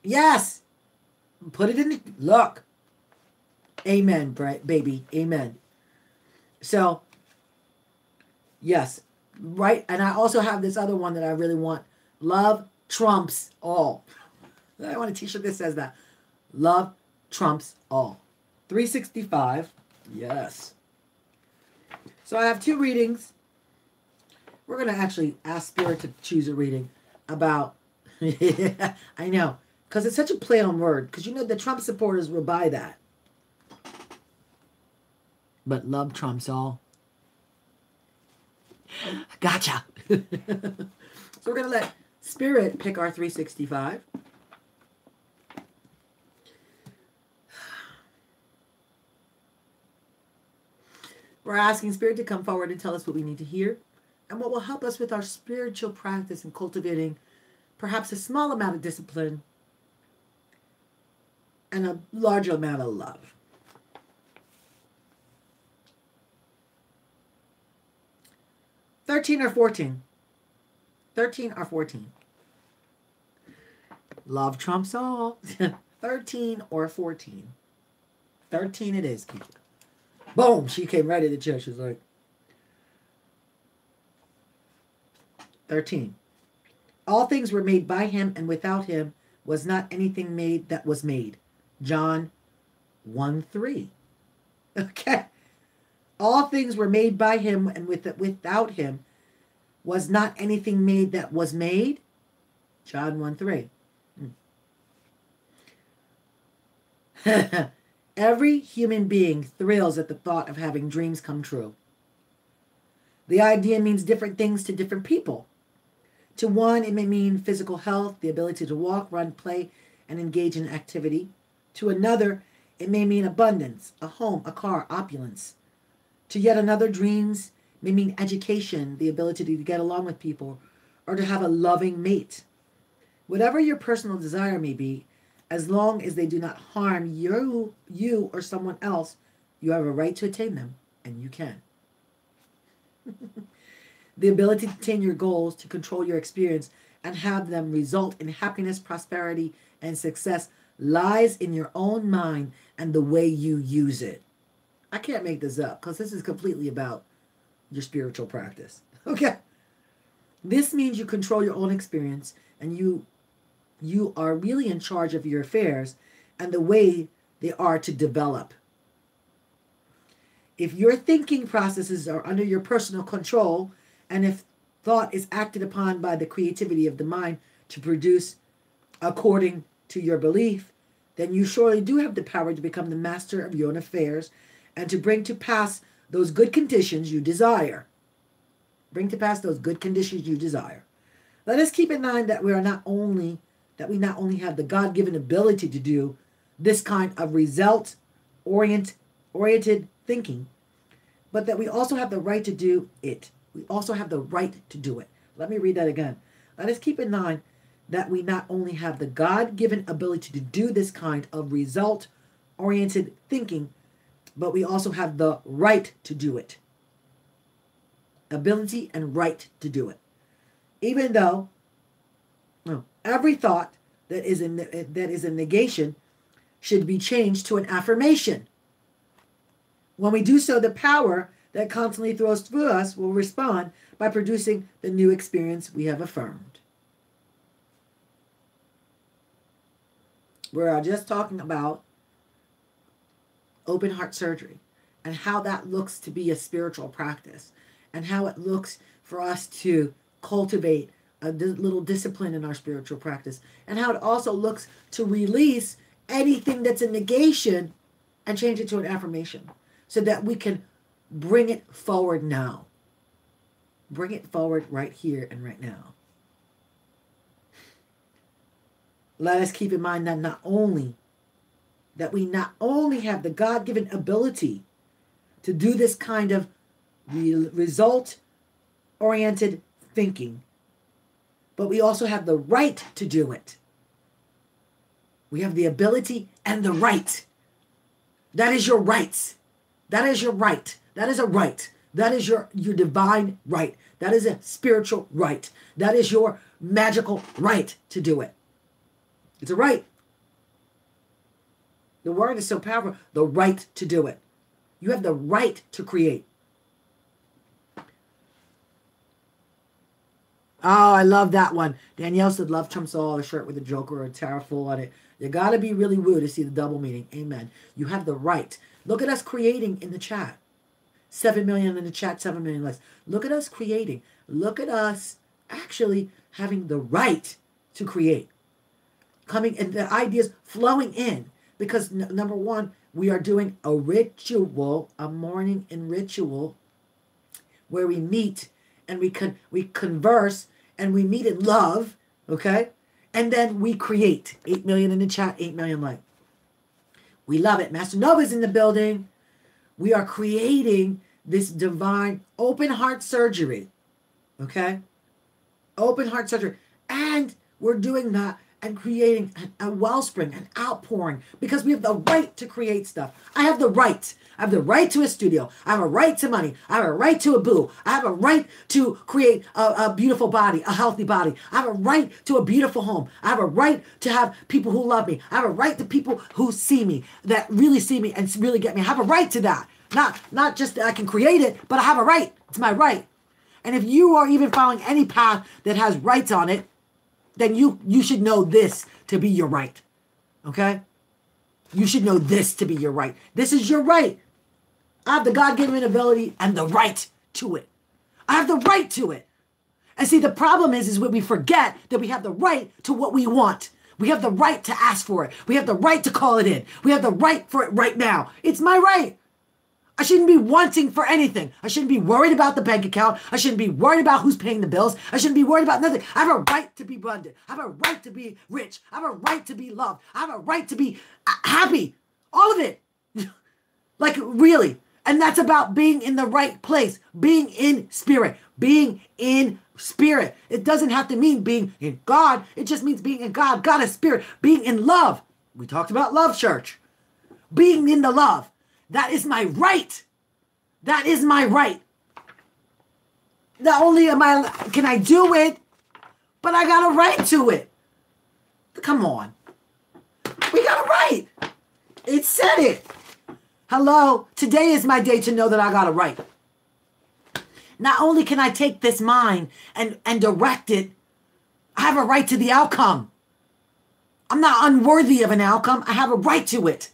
Yes! Put it in the... Look. Amen, baby. Amen. So, yes. Right? And I also have this other one that I really want. Love trumps all. I want a t-shirt that says that. Love trumps all. 365. Yes. So I have 2 readings. We're going to actually ask Spirit to choose a reading about... I know. Because it's such a play on word. Because you know the Trump supporters will buy that. But love trumps all. Gotcha. So we're going to let Spirit pick our 365. We're asking Spirit to come forward and tell us what we need to hear and what will help us with our spiritual practice in cultivating perhaps a small amount of discipline and a larger amount of love. $13 or $14? 13 or 14? Love trumps all. 13 or 14? 13 it is, Keisha. Boom! She came right into the chair. She's like, 13. All things were made by him, and without him was not anything made that was made. John 1:3. Okay. All things were made by him, and without him was not anything made that was made. John 1:3. Every human being thrills at the thought of having dreams come true. The idea means different things to different people. To one, it may mean physical health, the ability to walk, run, play, and engage in activity. To another, it may mean abundance, a home, a car, opulence. To yet another, dreams may mean education, the ability to get along with people, or to have a loving mate. Whatever your personal desire may be, as long as they do not harm you or someone else, you have a right to attain them, and you can. The ability to attain your goals, to control your experience, and have them result in happiness, prosperity, and success lies in your own mind and the way you use it. I can't make this up because this is completely about your spiritual practice. Okay? This means you control your own experience and you are really in charge of your affairs and the way they are to develop. If your thinking processes are under your personal control, and if thought is acted upon by the creativity of the mind to produce according to your belief, then you surely do have the power to become the master of your own affairs and to bring to pass those good conditions you desire. Bring to pass those good conditions you desire. Let us keep in mind that we not only have the God-given ability to do this kind of result-oriented thinking, but that we also have the right to do it. We also have the right to do it. Let me read that again. Let us keep in mind that we not only have the God-given ability to do this kind of result-oriented thinking, but we also have the right to do it. Ability and right to do it. Even though every thought that is a negation should be changed to an affirmation. When we do so, the power that constantly throws through us will respond by producing the new experience we have affirmed. We're just talking about open heart surgery and how that looks to be a spiritual practice and how it looks for us to cultivate a little discipline in our spiritual practice and how it also looks to release anything that's a negation and change it to an affirmation so that we can bring it forward now. Bring it forward right here and right now. Let us keep in mind that we not only have the God-given ability to do this kind of result-oriented thinking, but we also have the right to do it. We have the ability and the right. That is your rights. That is your right. That is a right. That is your divine right. That is a spiritual right. That is your magical right to do it. It's a right. The word is so powerful. The right to do it. You have the right to create. Oh, I love that one. Danielle said, love trumps all, a shirt with a joker or a tarot full on it. You got to be really woo to see the double meaning. Amen. You have the right. Look at us creating in the chat. 7 million in the chat, 7 million likes. Look at us creating. Look at us actually having the right to create. Coming and the ideas flowing in. Because number one, we are doing a ritual, a morning in ritual, where we meet and we converse and we meet in love, okay? And then we create. 8 million in the chat, 8 million likes. We love it. Master Nova's in the building. We are creating this divine open heart surgery, okay? Open heart surgery. And we're doing that and creating a wellspring, an outpouring, because we have the right to create stuff. I have the right. I have the right to a studio. I have a right to money. I have a right to a boo. I have a right to create a beautiful body, a healthy body. I have a right to a beautiful home. I have a right to have people who love me. I have a right to people who see me, that really see me and really get me. I have a right to that. Not just that I can create it, but I have a right. It's my right. And if you are even following any path that has rights on it, then you should know this to be your right. Okay? You should know this to be your right. This is your right. I have the God-given ability and the right to it. I have the right to it. And see, the problem is when we forget that we have the right to what we want. We have the right to ask for it. We have the right to call it in. We have the right for it right now. It's my right. I shouldn't be wanting for anything. I shouldn't be worried about the bank account. I shouldn't be worried about who's paying the bills. I shouldn't be worried about nothing. I have a right to be abundant. I have a right to be rich. I have a right to be loved. I have a right to be happy. All of it. Like, really. And that's about being in the right place. Being in spirit. Being in spirit. It doesn't have to mean being in God. It just means being in God. God is spirit. Being in love. We talked about love, church. Being in the love. That is my right. That is my right. Not only can I do it, but I got a right to it. Come on. We got a right. It said it. Hello. Today is my day to know that I got a right. Not only can I take this mind and direct it, I have a right to the outcome. I'm not unworthy of an outcome. I have a right to it.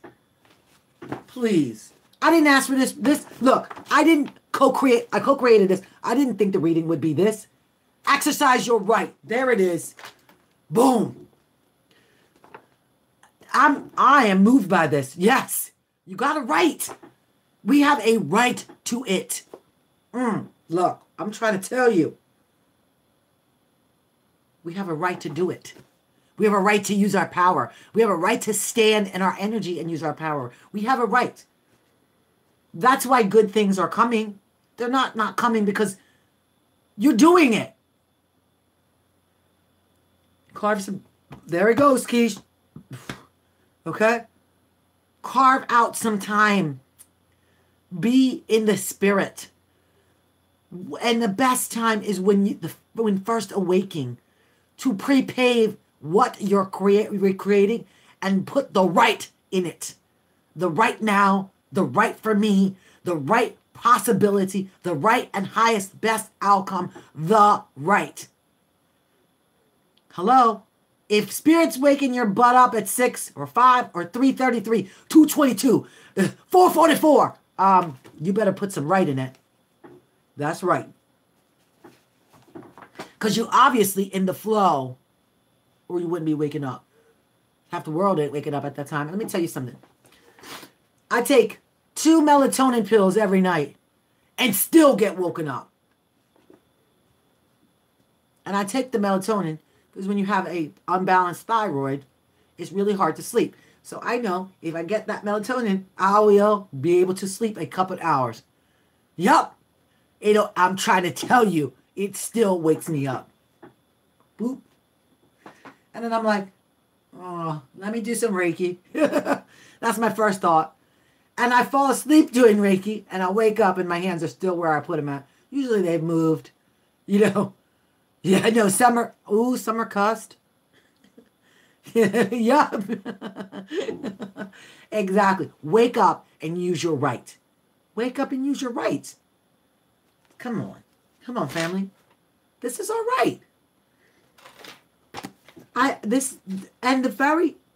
Please. I didn't ask for this. Look, I didn't co-create. I co-created this. I didn't think the reading would be this. Exercise your right. There it is. Boom. I am moved by this. Yes. You got a right. We have a right to it. Look, I'm trying to tell you. We have a right to do it. We have a right to use our power. We have a right to stand in our energy and use our power. We have a right. That's why good things are coming. They're not coming because you're doing it. Carve some. There it goes, Keish. Okay? Carve out some time. Be in the spirit. And the best time is when first awaking to pre-pave what you're creating and put the right in it. The right now, the right for me, the right possibility, the right and highest best outcome, the right. Hello? If spirit's waking your butt up at 6 or 5 or 3:33, 2:22, 4:44, you better put some right in it. That's right. Because you're obviously in the flow, or you wouldn't be waking up. Half the world ain't waking up at that time. Let me tell you something. I take 2 melatonin pills every night and still get woken up. And I take the melatonin because when you have a unbalanced thyroid, it's really hard to sleep. So I know if I get that melatonin, I will be able to sleep a couple of hours. Yup. I'm trying to tell you, it still wakes me up. Boop. And then I'm like, oh, let me do some Reiki. That's my first thought. And I fall asleep doing Reiki, and I wake up, and my hands are still where I put them at. Usually they've moved. Yeah, no, summer cussed. Yup. Exactly. Wake up and use your right. Wake up and use your right. Come on. Come on, family. This is all right.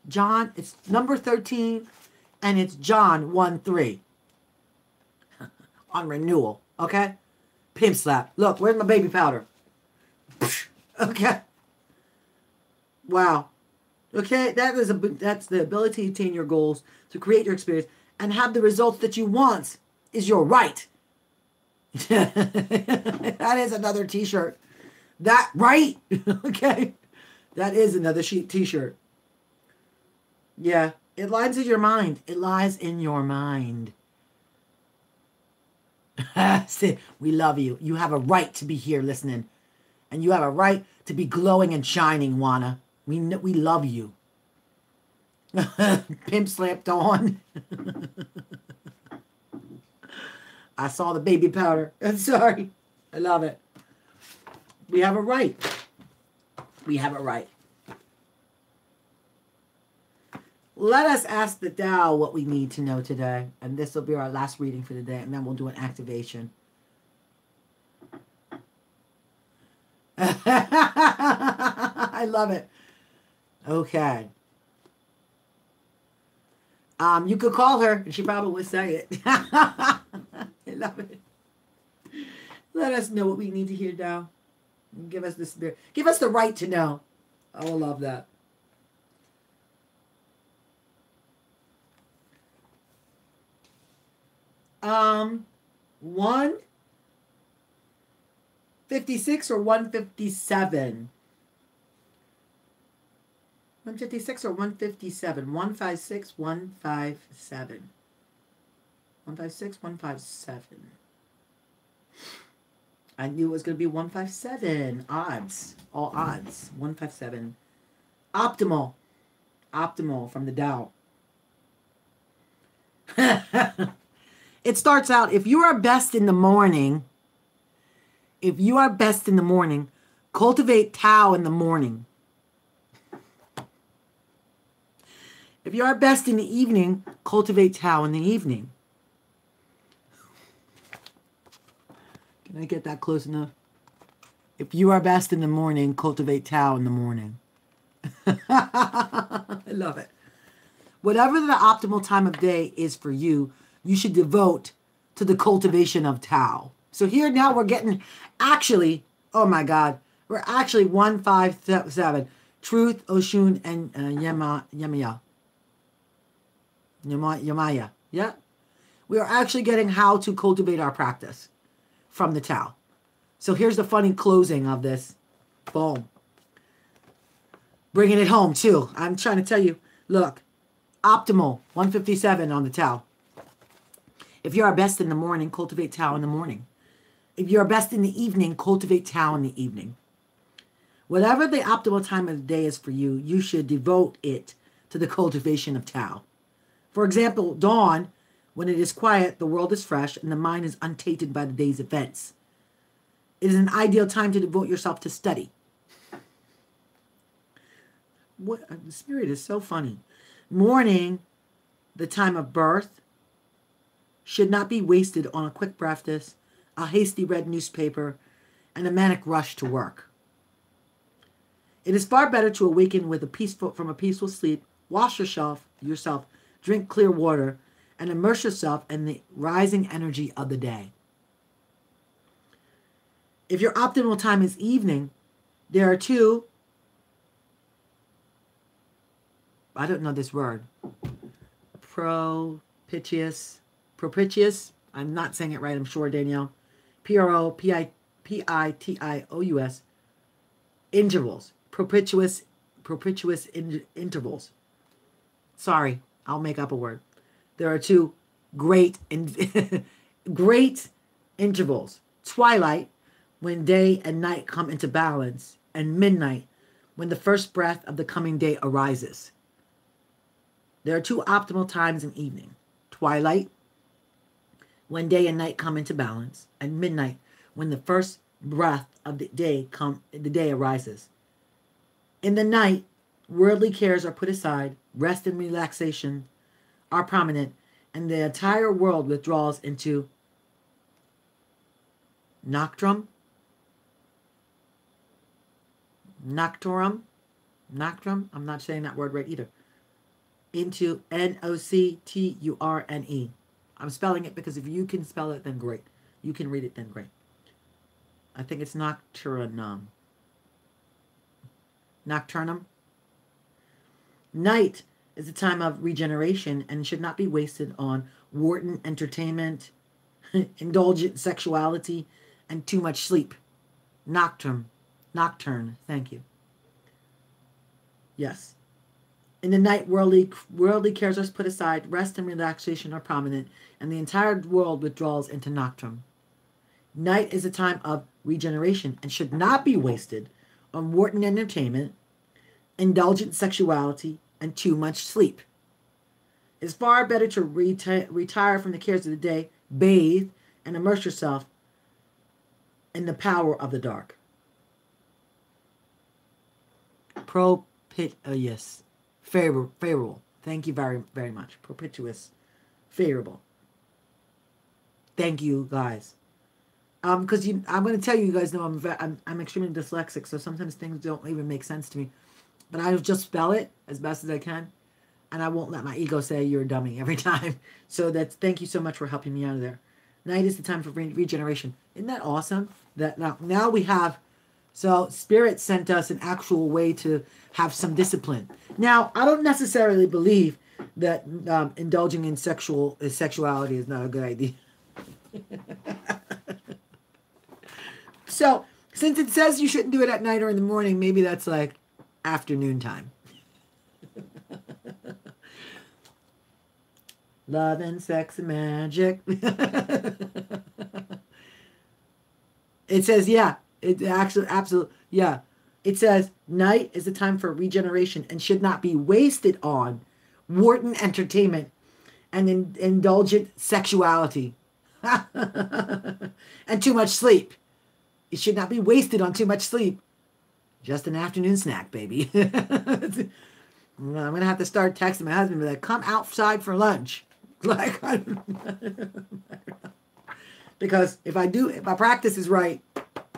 John, it's number 13, and it's John 1:3. On renewal, okay? Pimp slap. Look, where's my baby powder? Okay. Wow. Okay, that's the ability to attain your goals, to create your experience, and have the results that you want is your right. That is another t-shirt. That, right? Okay. That is another t-shirt. Yeah. It lies in your mind. It lies in your mind. We love you. You have a right to be here listening. And you have a right to be glowing and shining, Juana. We love you. Pimp slapped on. I saw the baby powder. I'm sorry. I love it. We have a right. We have a right. Let us ask the Tao what we need to know today. And this will be our last reading for the day. And then we'll do an activation. I love it. Okay. You could call her and she probably would say it. I love it. Let us know what we need to hear now. Give us the spirit. Give us the right to know. I will love that. 156 or 157? 156 or 157? 156, 157. 156, 157. I knew it was going to be 157. Odds. All odds. 157. Optimal. Optimal from the Tao. It starts out, if you are best in the morning, cultivate Tao in the morning. If you are best in the evening, cultivate Tao in the evening. Can I get that close enough? If you are best in the morning, cultivate Tao in the morning. I love it. Whatever the optimal time of day is for you, you should devote to the cultivation of Tao. So here now we're getting, actually, oh my God, we're actually 157. Truth, Oshun, and Yemaya. Yeah? We are actually getting how to cultivate our practice from the Tao. So here's the funny closing of this. Boom. Bringing it home too. I'm trying to tell you, look, optimal, 157 on the Tao. If you are best in the morning, cultivate Tao in the morning. If you are best in the evening, cultivate Tao in the evening. Whatever the optimal time of the day is for you, you should devote it to the cultivation of Tao. For example, dawn, when it is quiet, the world is fresh, and the mind is untainted by the day's events. It is an ideal time to devote yourself to study. What the spirit is so funny. Morning, the time of birth, should not be wasted on a quick breakfast, a hasty read newspaper, and a manic rush to work. It is far better to awaken from a peaceful sleep, wash yourself, drink clear water, and immerse yourself in the rising energy of the day. If your optimal time is evening, there are two, I don't know this word, propitious, I'm not saying it right, I'm sure, Danielle, propitious intervals, propitious intervals. Sorry, I'll make up a word. There are two great intervals. Twilight, when day and night come into balance, and midnight, when the first breath of the coming day arises. There are two optimal times in evening. Twilight, when day and night come into balance, and midnight, when the first breath of the day arises. In the night, worldly cares are put aside, rest and relaxation are prominent, and the entire world withdraws into nocturum. I'm not saying that word right either. Into Nocturne. I'm spelling it because if you can spell it, then great. You can read it, then great. I think it's nocturnum. Nocturnum. Night is a time of regeneration and should not be wasted on wanton entertainment, indulgent sexuality, and too much sleep. Nocturne, thank you. Yes. In the night, worldly cares are put aside, rest and relaxation are prominent, and the entire world withdraws into nocturne. Night is a time of regeneration and should not be wasted on wanton entertainment, indulgent sexuality, and too much sleep. It's far better to retire from the cares of the day, bathe, and immerse yourself in the power of the dark. Propitious. Favorable. Thank you very, very much. Propitious. Favorable. Thank you, guys. Because I'm going to tell you guys know I'm extremely dyslexic, so sometimes things don't even make sense to me. But I just spell it as best as I can, and I won't let my ego say you're a dummy every time. So thank you so much for helping me out of there. Night is the time for regeneration. Isn't that awesome? That now we have, so Spirit sent us an actual way to have some discipline. Now, I don't necessarily believe that indulging in sexuality is not a good idea. So, since it says you shouldn't do it at night or in the morning, maybe that's like afternoon time. Love and sex and magic. It says, yeah, it actually, absolutely, yeah. It says, night is a time for regeneration and should not be wasted on wanton entertainment and indulgent sexuality and too much sleep. It should not be wasted on too much sleep. Just an afternoon snack, baby. I'm going to have to start texting my husband, be like, come outside for lunch. Like, because if my practice is right,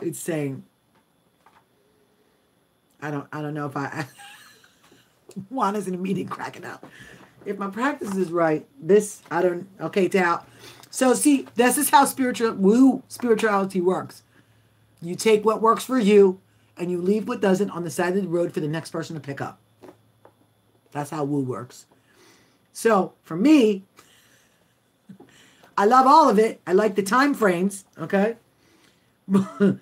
it's saying, I don't know if Juana's in a meeting cracking up. If my practice is right, okay, Tal. So see, this is how spirituality works. You take what works for you and you leave what doesn't on the side of the road for the next person to pick up. That's how woo works. So for me, I love all of it. I like the time frames, okay? But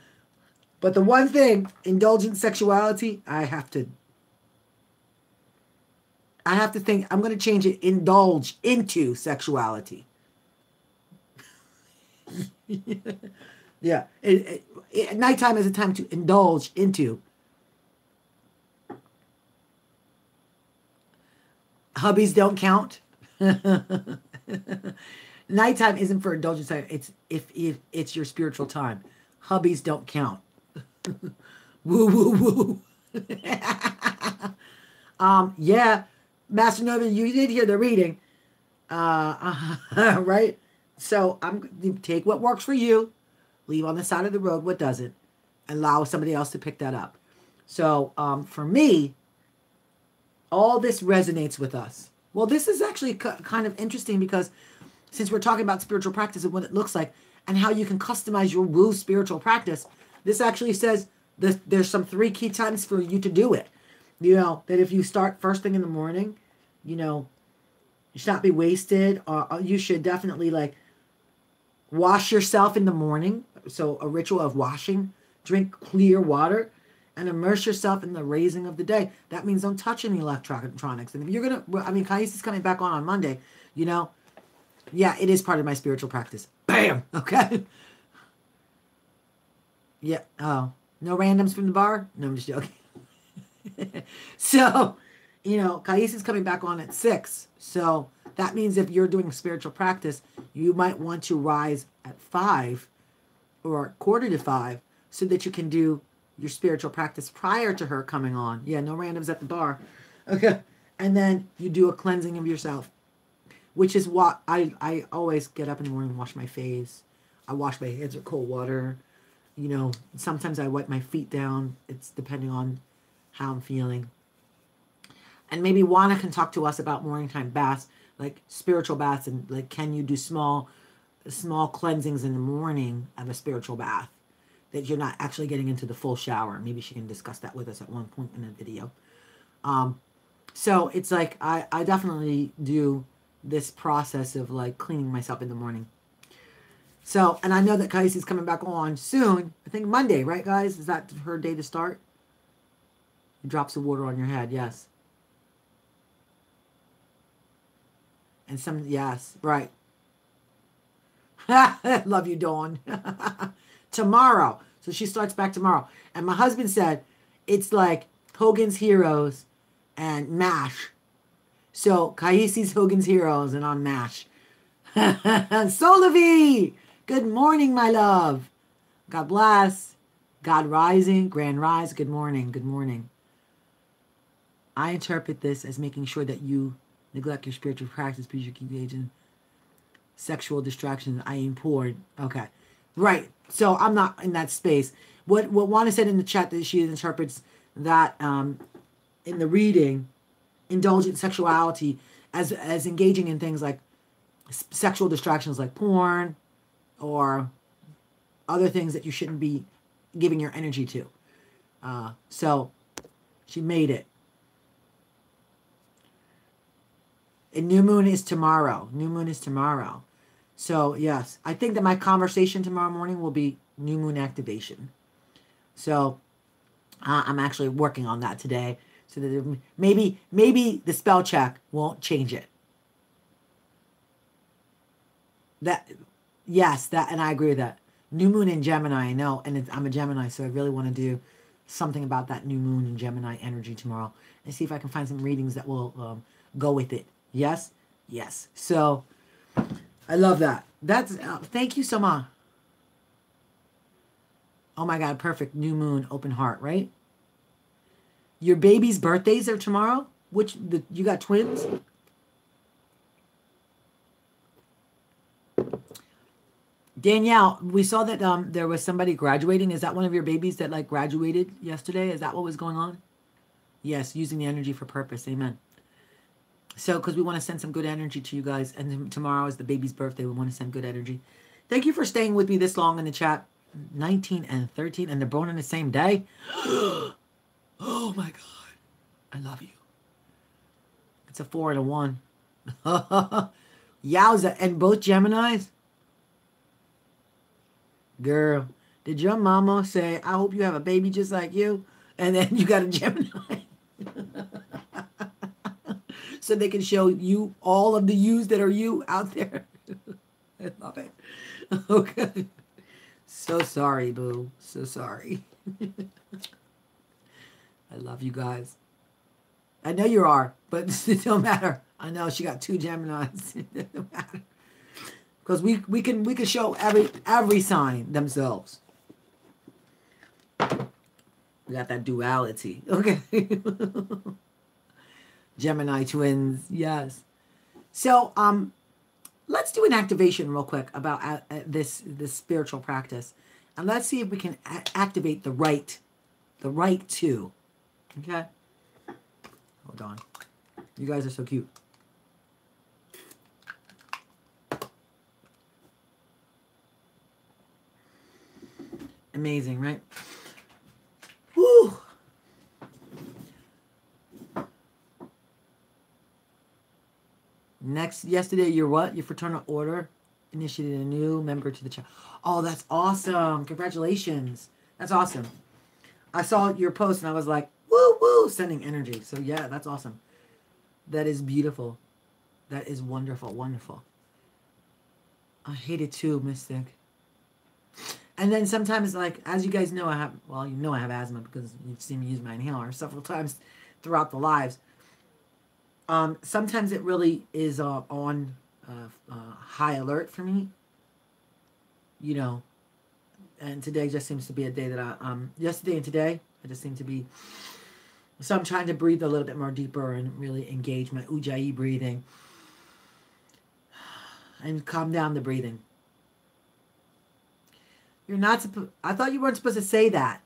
the one thing, indulgent sexuality, I have to think, I'm going to change it, indulge into sexuality. Yeah. Nighttime is a time to indulge into. Hubbies don't count. Nighttime isn't for indulgence time. It's if it's your spiritual time. Hubbies don't count. Woo woo woo. Yeah, Master Nova, you did hear the reading. Right? So you take what works for you, leave on the side of the road what doesn't, and allow somebody else to pick that up. So for me, all this resonates with us. Well, this is actually kind of interesting because since we're talking about spiritual practice and what it looks like and how you can customize your woo spiritual practice, this actually says there's some 3 key times for you to do it. You know, that if you start first thing in the morning, you know, you should not be wasted. You should definitely like wash yourself in the morning. So a ritual of washing, drink clear water, and immerse yourself in the raising of the day. That means don't touch any electronics. And if you're going to, I mean, Kais is coming back on Monday, you know. Yeah, it is part of my spiritual practice. Bam! Okay. Yeah. Oh, no randoms from the bar? No, I'm just joking. So, you know, Kais is coming back on at 6. So that means if you're doing spiritual practice, you might want to rise at 5 or 4:45 so that you can do your spiritual practice prior to her coming on. Yeah, no randoms at the bar. Okay. And then you do a cleansing of yourself, which is what I always get up in the morning and wash my face. I wash my hands with cold water. You know, sometimes I wipe my feet down. It's depending on how I'm feeling. And maybe Juana can talk to us about morning time baths, like spiritual baths, and like can you do small cleansings in the morning of a spiritual bath that you're not actually getting into the full shower. Maybe she can discuss that with us at one point in the video. So it's like I definitely do this process of like cleaning myself in the morning. So, and I know that Kais is coming back on soon. I think Monday, right, guys? Is that her day to start? Drops of water on your head, yes. And yes, right. Love you, Dawn. Tomorrow. So she starts back tomorrow. And my husband said it's like Hogan's Heroes and MASH. So Kaisi's Hogan's Heroes and on MASH. Solavi! Good morning, my love. God bless. God rising, grand rise. Good morning. Good morning. I interpret this as making sure that you neglect your spiritual practice because you keep engaging sexual distractions. I am poor. Okay. Right. So I'm not in that space. What Juana said in the chat that she interprets that in the reading, indulgent sexuality as engaging in things like sexual distractions like porn or other things that you shouldn't be giving your energy to. So she made it. And new moon is tomorrow. New moon is tomorrow. So, yes, I think that my conversation tomorrow morning will be new moon activation. So, I'm actually working on that today. So that maybe the spell check won't change it. That, yes, that, and I agree with that. New moon in Gemini, I know, and I'm a Gemini, so I really want to do something about that new moon in Gemini energy tomorrow and see if I can find some readings that will go with it. Yes, yes. So I love that. That's thank you so much. Oh my God, perfect. New moon, open heart, right? Your baby's birthdays are tomorrow. You got twins? Danielle, we saw that there was somebody graduating. Is that one of your babies that like graduated yesterday? Is that what was going on? Yes, using the energy for purpose. Amen. So, because we want to send some good energy to you guys, and tomorrow is the baby's birthday, we want to send good energy. Thank you for staying with me this long in the chat. 19 and 13, and they're born on the same day. Oh my God. I love you. It's a 4 and a 1. Yowza. And both Geminis? Girl, did your mama say, I hope you have a baby just like you? And then you got a Gemini. So they can show you all of the yous that are you out there. I love it. Okay. So sorry, boo. So sorry. I love you guys. I know you are, but it don't matter. I know she got 2 Geminis. It don't matter. Because we can show every sign themselves. We got that duality. Okay. Gemini twins. Yes. So let's do an activation real quick about this spiritual practice. And let's see if we can activate the right to. Okay? Hold on. You guys are so cute. Amazing, right? Woo! Yesterday, your what? Your fraternal order initiated a new member to the church. Oh, that's awesome. Congratulations. That's awesome. I saw your post and I was like, woo, woo, sending energy. So yeah, that's awesome. That is beautiful. That is wonderful, wonderful. I hate it too, Mystic. And then sometimes, like, as you guys know, I have asthma because you've seen me use my inhaler several times throughout the lives. Sometimes it really is on high alert for me, you know, and today just seems to be a day that yesterday and today, I just seem to be, so I'm trying to breathe a little bit more deeper and really engage my Ujjayi breathing and calm down the breathing. You're not supposed, I thought you weren't supposed to say that.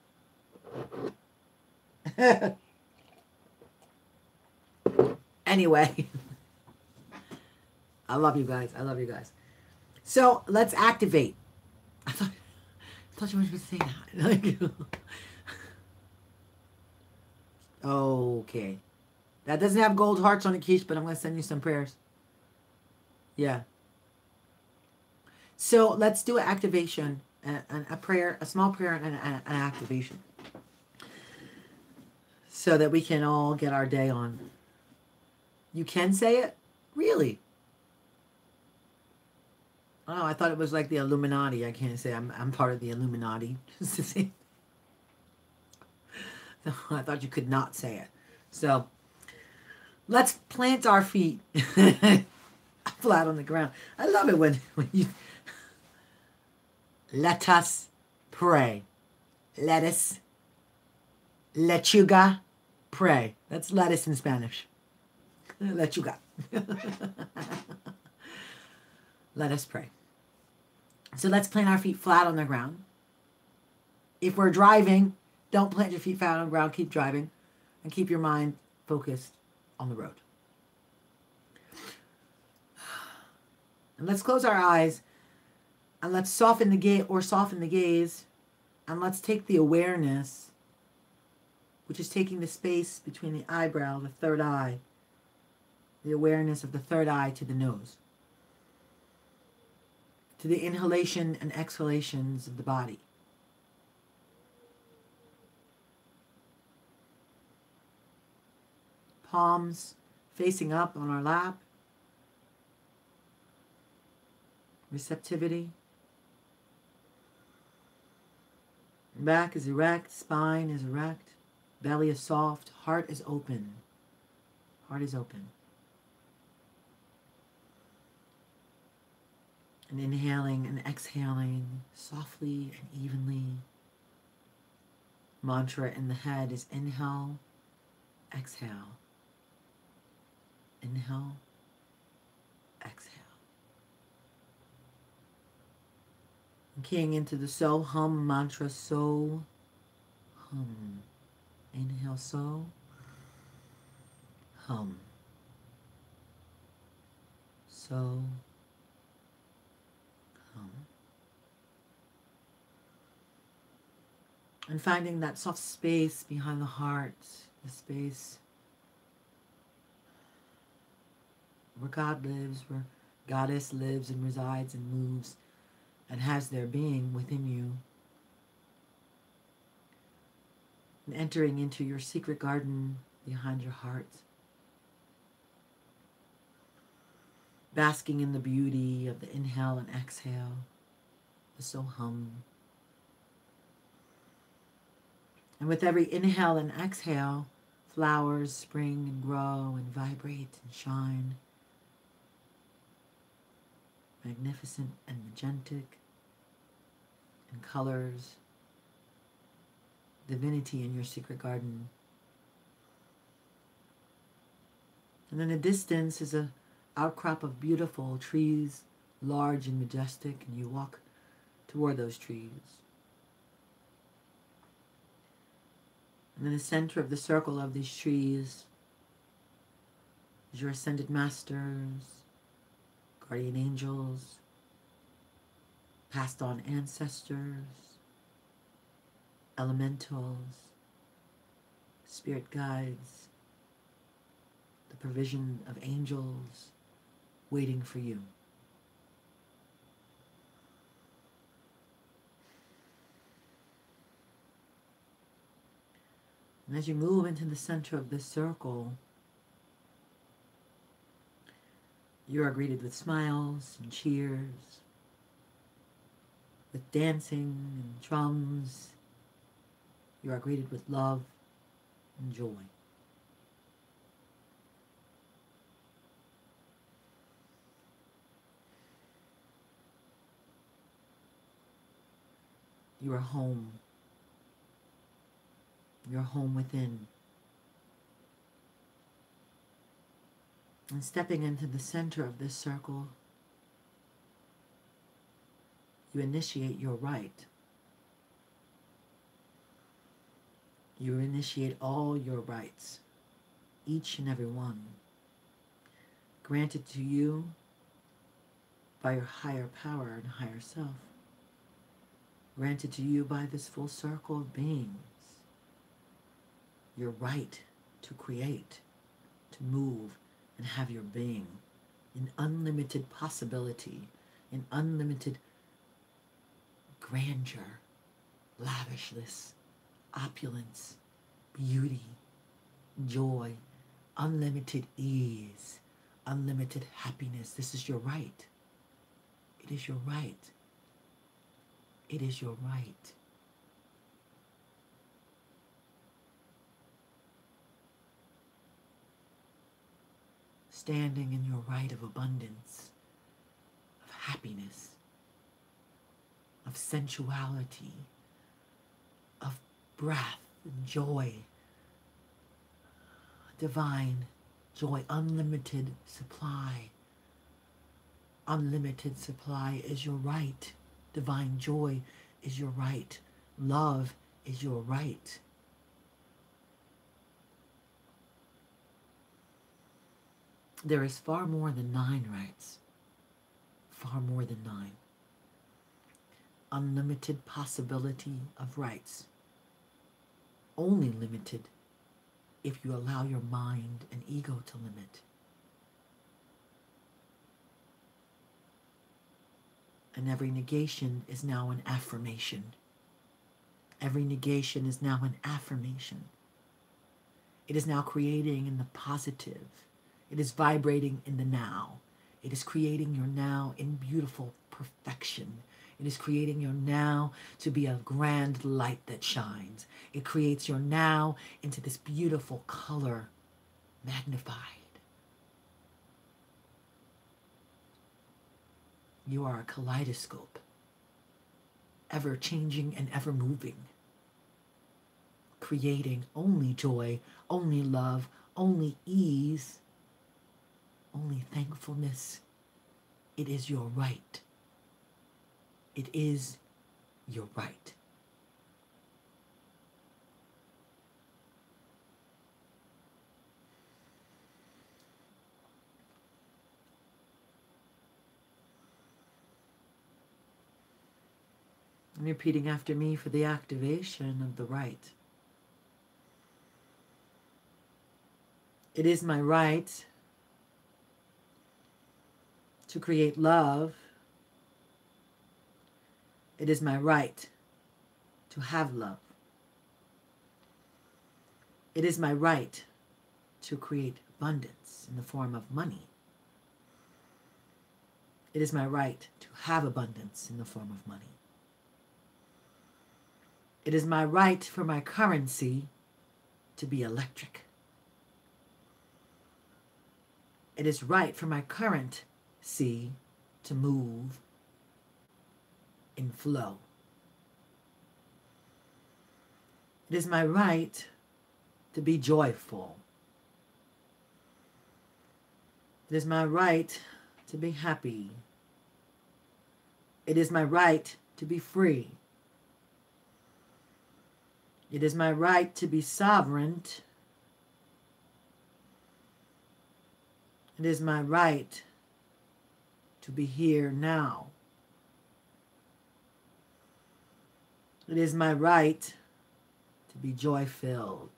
Anyway. I love you guys. I love you guys. So let's activate. I thought you weren't supposed to say that. Okay. That doesn't have gold hearts on it, Keish, but I'm going to send you some prayers. Yeah. So let's do an activation, a prayer, a small prayer, and an activation. So that we can all get our day on. You can say it? Really? Oh, I thought it was like the Illuminati. I can't say I'm part of the Illuminati. I thought you could not say it. So let's plant our feet flat on the ground. I love it when you let us pray. Lechuga, pray. That's lettuce in Spanish. Lechuga. Let us pray. So let's plant our feet flat on the ground. If we're driving, don't plant your feet flat on the ground. Keep driving and keep your mind focused on the road. And let's close our eyes and let's soften the gaze and let's take the awareness, which is taking the space between the eyebrow, the third eye, the awareness of the third eye to the nose. to the inhalation and exhalations of the body. Palms facing up on our lap. Receptivity. Back is erect, spine is erect, belly is soft, heart is open. Heart is open. And inhaling and exhaling softly and evenly. Mantra in the head is inhale, exhale. Inhale, exhale. And keying into the So Hum mantra, So Hum. Inhale, So Hum. So Hum. And finding that soft space behind the heart, the space where God lives, where Goddess lives and resides and moves and has their being within you. And entering into your secret garden behind your heart. Basking in the beauty of the inhale and exhale, the So Hum. And with every inhale and exhale, flowers spring and grow and vibrate and shine. Magnificent and magentic in colors. Divinity in your secret garden. And in the distance is a outcrop of beautiful trees, large and majestic, and you walk toward those trees. And in the center of the circle of these trees is your ascended masters, guardian angels, passed on ancestors, elementals, spirit guides, the provision of angels waiting for you. And as you move into the center of this circle, you are greeted with smiles and cheers, with dancing and drums. You are greeted with love and joy. You are home. You're home within. And stepping into the center of this circle, you initiate your rite. You initiate all your rights, each and every one, granted to you by your higher power and higher self, granted to you by this full circle of beings, your right to create, to move, and have your being in unlimited possibility, in unlimited grandeur, lavishness, opulence, beauty, joy, unlimited ease, unlimited happiness. This is your right. It is your right. It is your right. Standing in your right of abundance, of happiness, of sensuality, of breath and joy, divine joy, unlimited supply. Unlimited supply is your right. Divine joy is your right. Love is your right. There is far more than 9 rights. Far more than 9. Unlimited possibility of rights. Only limited if you allow your mind and ego to limit. And every negation is now an affirmation. Every negation is now an affirmation. It is now creating in the positive. It is vibrating in the now. It is creating your now in beautiful perfection. It is creating your now to be a grand light that shines. It creates your now into this beautiful color, magnified. You are a kaleidoscope, ever changing and ever moving, creating only joy, only love, only ease, only thankfulness. It is your right. It is your right. And repeating after me for the activation of the right. It is my right to create love. It is my right to have love. It is my right to create abundance in the form of money. It is my right to have abundance in the form of money. It is my right for my currency to be electric. It is right for my currency to move in flow. It is my right to be joyful. It is my right to be happy. It is my right to be free. It is my right to be sovereign. It is my right to be here now. It is my right to be joy-filled.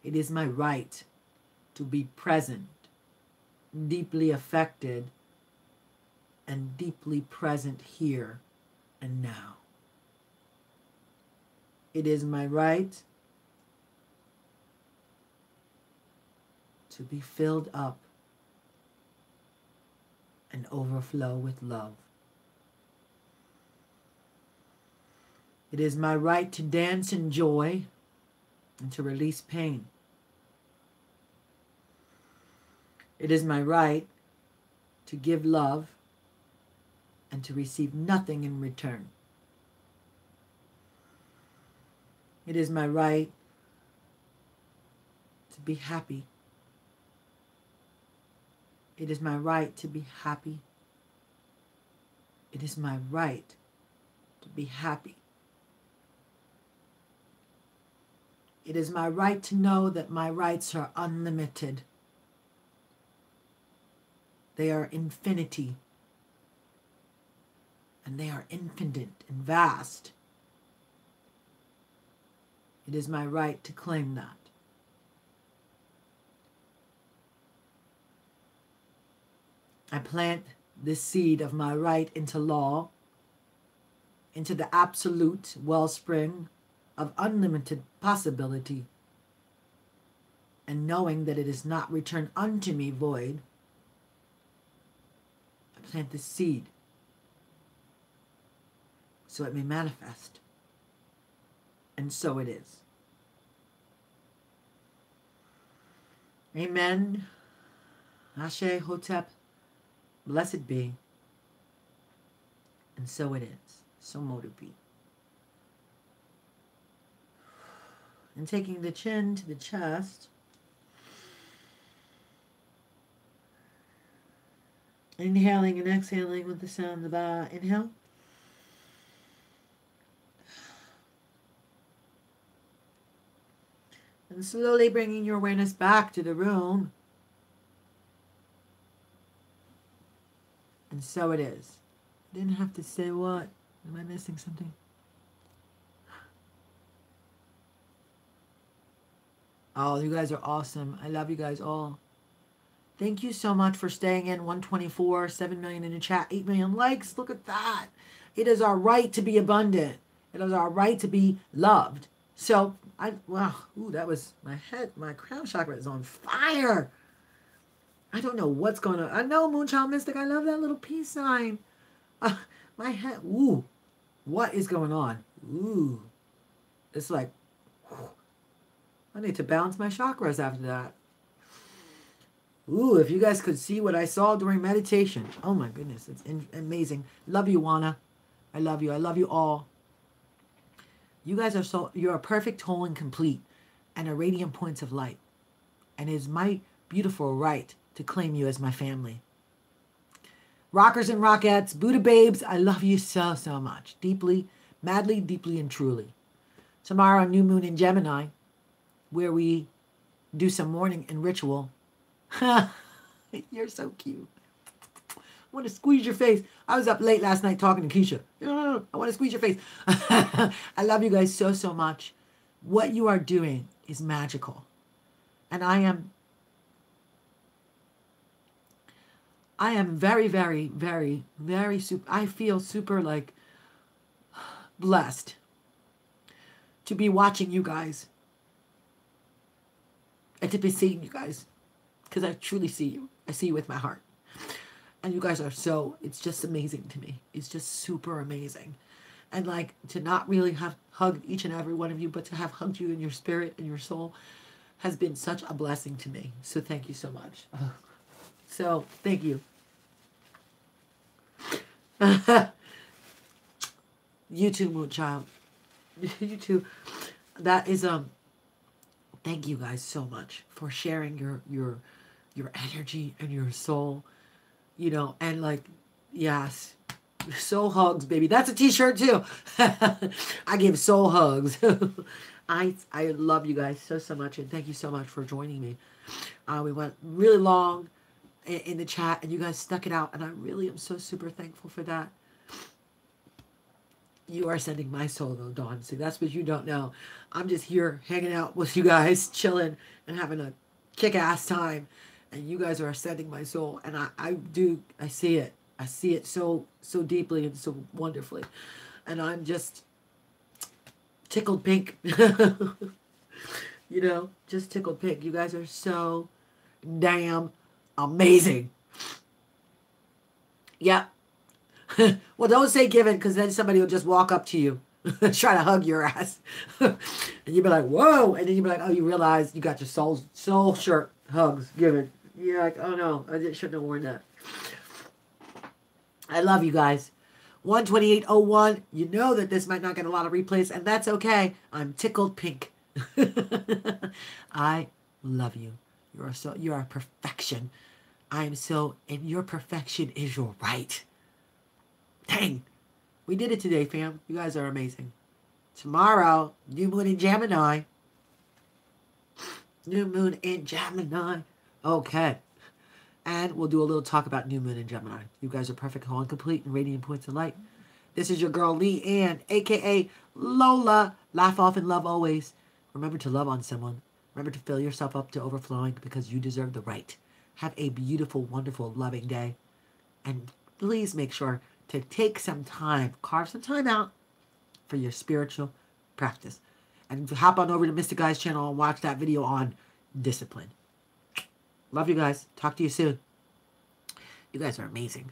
It is my right to be present, deeply affected, and deeply present here and now. It is my right to be filled up and overflow with love. It is my right to dance in joy and to release pain. It is my right to give love and to receive nothing in return. It is my right to be happy. It is my right to be happy. It is my right to be happy. It is my right to know that my rights are unlimited. They are infinity. And they are infinite and vast. It is my right to claim that. I plant this seed of my right into law, into the absolute wellspring of unlimited possibility, and knowing that it is not returned unto me void, I plant this seed so it may manifest. And so it is. Amen. Ashe Hotep. Blessed be. And so it is. So mote it be. And taking the chin to the chest. Inhaling and exhaling with the sound of the inhale. And slowly bringing your awareness back to the room. And so it is. Didn't have to say what. Am I missing something? Oh, you guys are awesome. I love you guys all. Thank you so much for staying in. 124, 7 million in the chat, 8 million likes. Look at that. It is our right to be abundant. It is our right to be loved. So, wow, ooh, that was my head. My crown chakra is on fire. I don't know what's going on. I know, Moonchild Mystic, I love that little peace sign. My head, ooh, what is going on? Ooh, it's like, whew, I need to balance my chakras after that. Ooh, if you guys could see what I saw during meditation. Oh my goodness, it's amazing. Love you, Juana. I love you. I love you all. You guys are you're a perfect whole and complete and a radiant points of light. And it is my beautiful right to claim you as my family. Rockers and Rockettes, Buddha babes, I love you so, so much. Deeply, madly, deeply, and truly. Tomorrow, new moon in Gemini, where we do some morning and ritual. You're so cute. I want to squeeze your face. I was up late last night talking to Keisha. I want to squeeze your face. I love you guys so, so much. What you are doing is magical. And I am very, very, very, very super. I feel super like blessed to be watching you guys and to be seeing you guys. Because I truly see you. I see you with my heart. And you guys are so, it's just amazing to me. It's just super amazing. And like to not really have hugged each and every one of you, but to have hugged you in your spirit and your soul has been such a blessing to me. So thank you so much. So thank you. You too, Moonchild. You too. That is, thank you guys so much for sharing your energy and your soul, you know, and like, yes, soul hugs, baby. That's a t-shirt too. I give soul hugs. I love you guys so, so much. And thank you so much for joining me. We went really long in the chat and you guys stuck it out. And I really am so super thankful for that. You are sending my soul though, Dawn. See, that's what you don't know. I'm just here hanging out with you guys, chilling and having a kick-ass time. And you guys are sending my soul. And I see it. I see it so, so deeply and so wonderfully. And I'm just tickled pink. You know, just tickled pink. You guys are so damn amazing. Yeah. Well, don't say given, because then somebody will just walk up to you try to hug your ass. And you'll be like, whoa. And then you'll be like, oh, you realize you got your soul shirt hugs given. You're like, oh no, I shouldn't have worn that. I love you guys. 128.01. You know that this might not get a lot of replays, and that's okay. I'm tickled pink. I love you. You are perfection. I am so, and your perfection is your right. Dang. We did it today, fam. You guys are amazing. Tomorrow, new moon in Gemini. New moon in Gemini. Okay. And we'll do a little talk about new moon in Gemini. You guys are perfect, whole, and complete, and radiant points of light. This is your girl, Lee Ann, a.k.a. Lola. Laugh off and love always. Remember to love on someone. Remember to fill yourself up to overflowing because you deserve the right. Have a beautiful, wonderful, loving day. And please make sure to take some time, carve some time out for your spiritual practice. And hop on over to Mr. Guy's channel and watch that video on discipline. Love you guys. Talk to you soon. You guys are amazing.